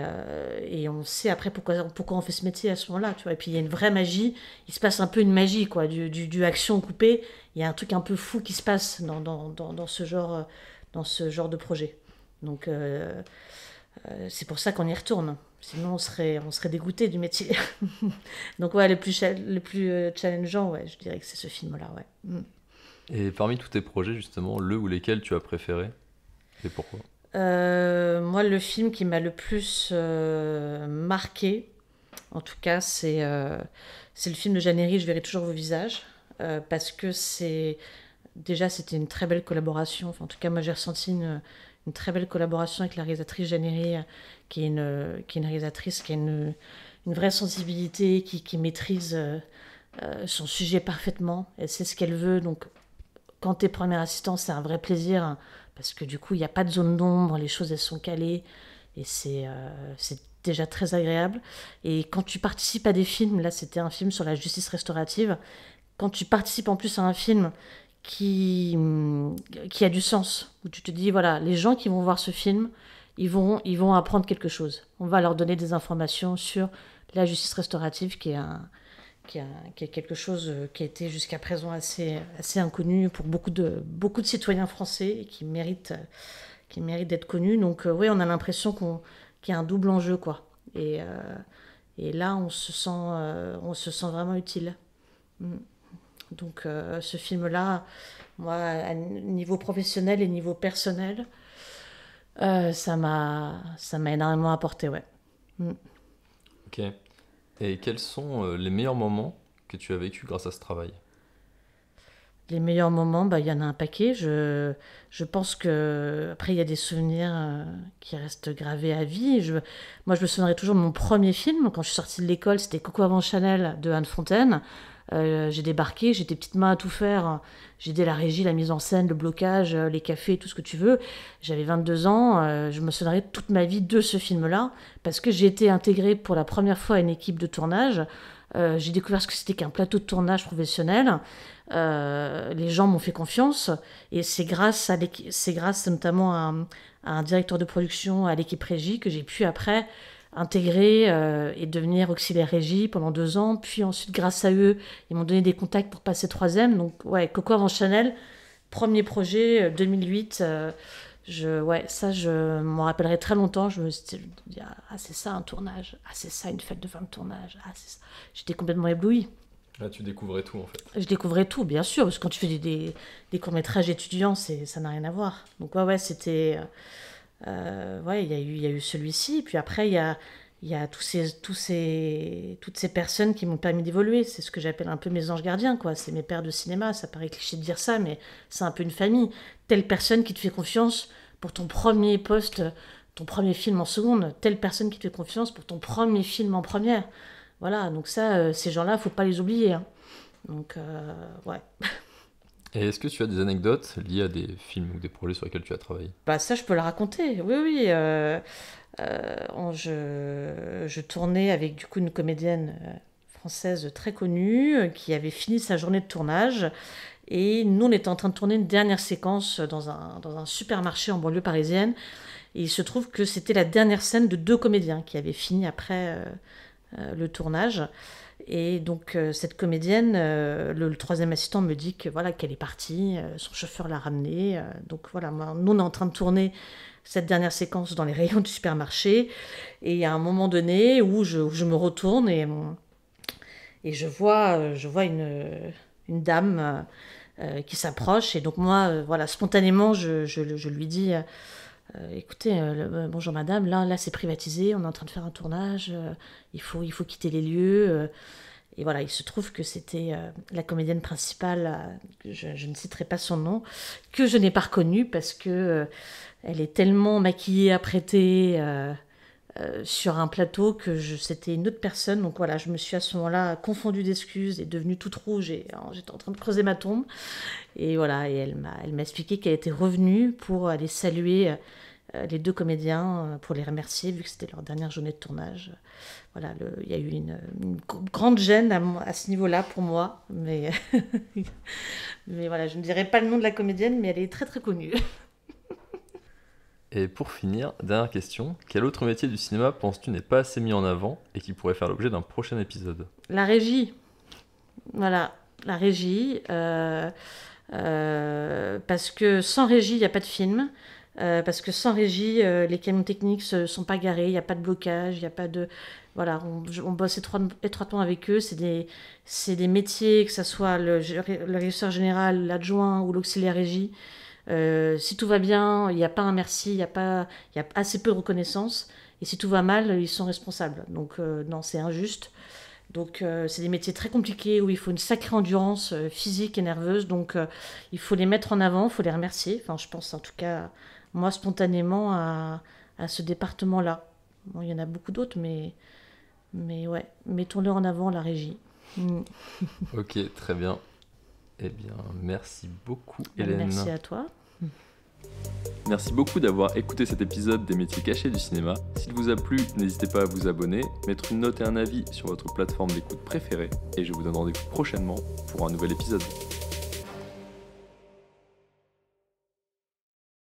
on sait après pourquoi on fait ce métier à ce moment-là, tu vois. Et puis il y a une vraie magie, il se passe un peu une magie, quoi, du action coupée. Il y a un truc un peu fou qui se passe dans ce genre de projet. Donc c'est pour ça qu'on y retourne. Sinon on serait dégoûté du métier. Donc ouais, le plus challengeant, ouais, je dirais que c'est ce film-là, ouais. Et parmi tous tes projets, justement, le ou lesquels tu as préféré et pourquoi? Moi, le film qui m'a le plus marqué, en tout cas, c'est le film de Jeanne Herry, Je verrai toujours vos visages, parce que c'était une très belle collaboration. Enfin, en tout cas, moi, j'ai ressenti une très belle collaboration avec la réalisatrice Jeanne Herry, qui est une réalisatrice qui a une vraie sensibilité, qui maîtrise son sujet parfaitement. Elle sait ce qu'elle veut, donc quand t'es premier assistant, c'est un vrai plaisir, hein, parce que du coup, il n'y a pas de zone d'ombre, les choses, elles sont calées, et c'est déjà très agréable. Et quand tu participes à des films, là, c'était un film sur la justice restaurative, quand tu participes en plus à un film qui a du sens, où tu te dis, voilà, les gens qui vont voir ce film, ils vont apprendre quelque chose. On va leur donner des informations sur la justice restaurative, qui est quelque chose qui a été jusqu'à présent assez inconnu pour beaucoup de citoyens français et qui mérite d'être connu. Donc oui, on a l'impression qu'il y a un double enjeu, quoi. Et là, on se sent vraiment utile. Mm. Donc ce film-là, moi, à niveau professionnel et niveau personnel, ça m'a énormément apporté, ouais. Mm. Ok. Et quels sont les meilleurs moments que tu as vécu grâce à ce travail? Les meilleurs moments, bah, il y en a un paquet. Je pense que après il y a des souvenirs qui restent gravés à vie. Moi, je me souviendrai toujours de mon premier film. Quand je suis sortie de l'école, c'était Coco avant Chanel de Anne Fontaine. J'ai débarqué, j'étais petite main à tout faire. J'ai aidé la régie, la mise en scène, le blocage, les cafés, tout ce que tu veux. J'avais 22 ans. Je me souviendrai toute ma vie de ce film-là parce que j'ai été intégrée pour la première fois à une équipe de tournage. J'ai découvert ce que c'était qu'un plateau de tournage professionnel. Les gens m'ont fait confiance et c'est grâce notamment à un directeur de production, à l'équipe régie, que j'ai pu après intégrer et devenir auxiliaire régie pendant 2 ans. Puis ensuite, grâce à eux, ils m'ont donné des contacts pour passer troisième. Donc ouais, Coco avant Chanel, premier projet 2008. Ouais, ça, je m'en rappellerai très longtemps. Je me suis dit, ah, c'est ça un tournage. Ah, c'est ça une fête de fin de tournage. Ah, c'est ça. J'étais complètement éblouie. Là, tu découvrais tout en fait. Je découvrais tout, bien sûr, parce que quand tu fais des courts-métrages étudiants, ça n'a rien à voir. Donc ouais, c'était... ouais, il y a eu celui-ci. Puis après, il y a toutes ces personnes qui m'ont permis d'évoluer. C'est ce que j'appelle un peu mes anges gardiens, quoi. C'est mes pères de cinéma. Ça paraît cliché de dire ça, mais c'est un peu une famille. Telle personne qui te fait confiance pour ton premier poste, ton premier film en seconde. Telle personne qui te fait confiance pour ton premier film en première. Voilà, donc ça, ces gens-là, faut pas les oublier, hein. Donc, ouais. Et est-ce que tu as des anecdotes liées à des films ou des projets sur lesquels tu as travaillé? Bah ça, je peux le raconter. Oui, oui. Je tournais avec du coup une comédienne française très connue qui avait fini sa journée de tournage. Et nous, on était en train de tourner une dernière séquence dans un supermarché en banlieue parisienne. Et il se trouve que c'était la dernière scène de 2 comédiens qui avaient fini après le tournage. Et donc cette comédienne, le troisième assistant me dit que voilà qu'elle est partie, son chauffeur l'a ramenée. Donc voilà, nous on est en train de tourner cette dernière séquence dans les rayons du supermarché. Et il y a un moment donné où je me retourne et je vois une dame qui s'approche. Et donc moi, voilà, spontanément, je lui dis... écoutez, bonjour madame, là c'est privatisé, on est en train de faire un tournage, il faut quitter les lieux. Et voilà, il se trouve que c'était la comédienne principale, je ne citerai pas son nom, que je n'ai pas reconnue parce que elle est tellement maquillée, apprêtée sur un plateau que c'était une autre personne. Donc voilà, je me suis à ce moment-là confondue d'excuses et devenue toute rouge et j'étais en train de creuser ma tombe. Et voilà, et elle m'a expliqué qu'elle était revenue pour aller saluer les 2 comédiens pour les remercier vu que c'était leur dernière journée de tournage. Voilà, il y a eu une grande gêne à ce niveau-là pour moi, mais voilà, je ne dirai pas le nom de la comédienne, mais elle est très très connue. Et pour finir, dernière question, quel autre métier du cinéma penses-tu n'est pas assez mis en avant et qui pourrait faire l'objet d'un prochain épisode? La régie. Voilà, la régie. Parce que sans régie, il n'y a pas de film. Parce que sans régie, les camions techniques ne sont pas garés, il n'y a pas de blocage, il n'y a pas de... Voilà, on bosse étroitement avec eux. C'est des métiers, que ce soit le régisseur général, l'adjoint ou l'auxiliaire régie. Si tout va bien, il n'y a pas un merci, il y a assez peu de reconnaissance. Et si tout va mal, ils sont responsables. Donc non, c'est injuste. Donc c'est des métiers très compliqués où il faut une sacrée endurance physique et nerveuse. Donc il faut les mettre en avant, il faut les remercier. Enfin, je pense en tout cas, moi, spontanément, à ce département-là. Bon, il y en a beaucoup d'autres, mais ouais, mettons-le en avant, la régie. Ok, très bien. Eh bien, merci beaucoup, Hélène. Merci à toi. Merci beaucoup d'avoir écouté cet épisode des métiers cachés du cinéma. S'il vous a plu, n'hésitez pas à vous abonner, mettre une note et un avis sur votre plateforme d'écoute préférée, et je vous donne rendez-vous prochainement pour un nouvel épisode.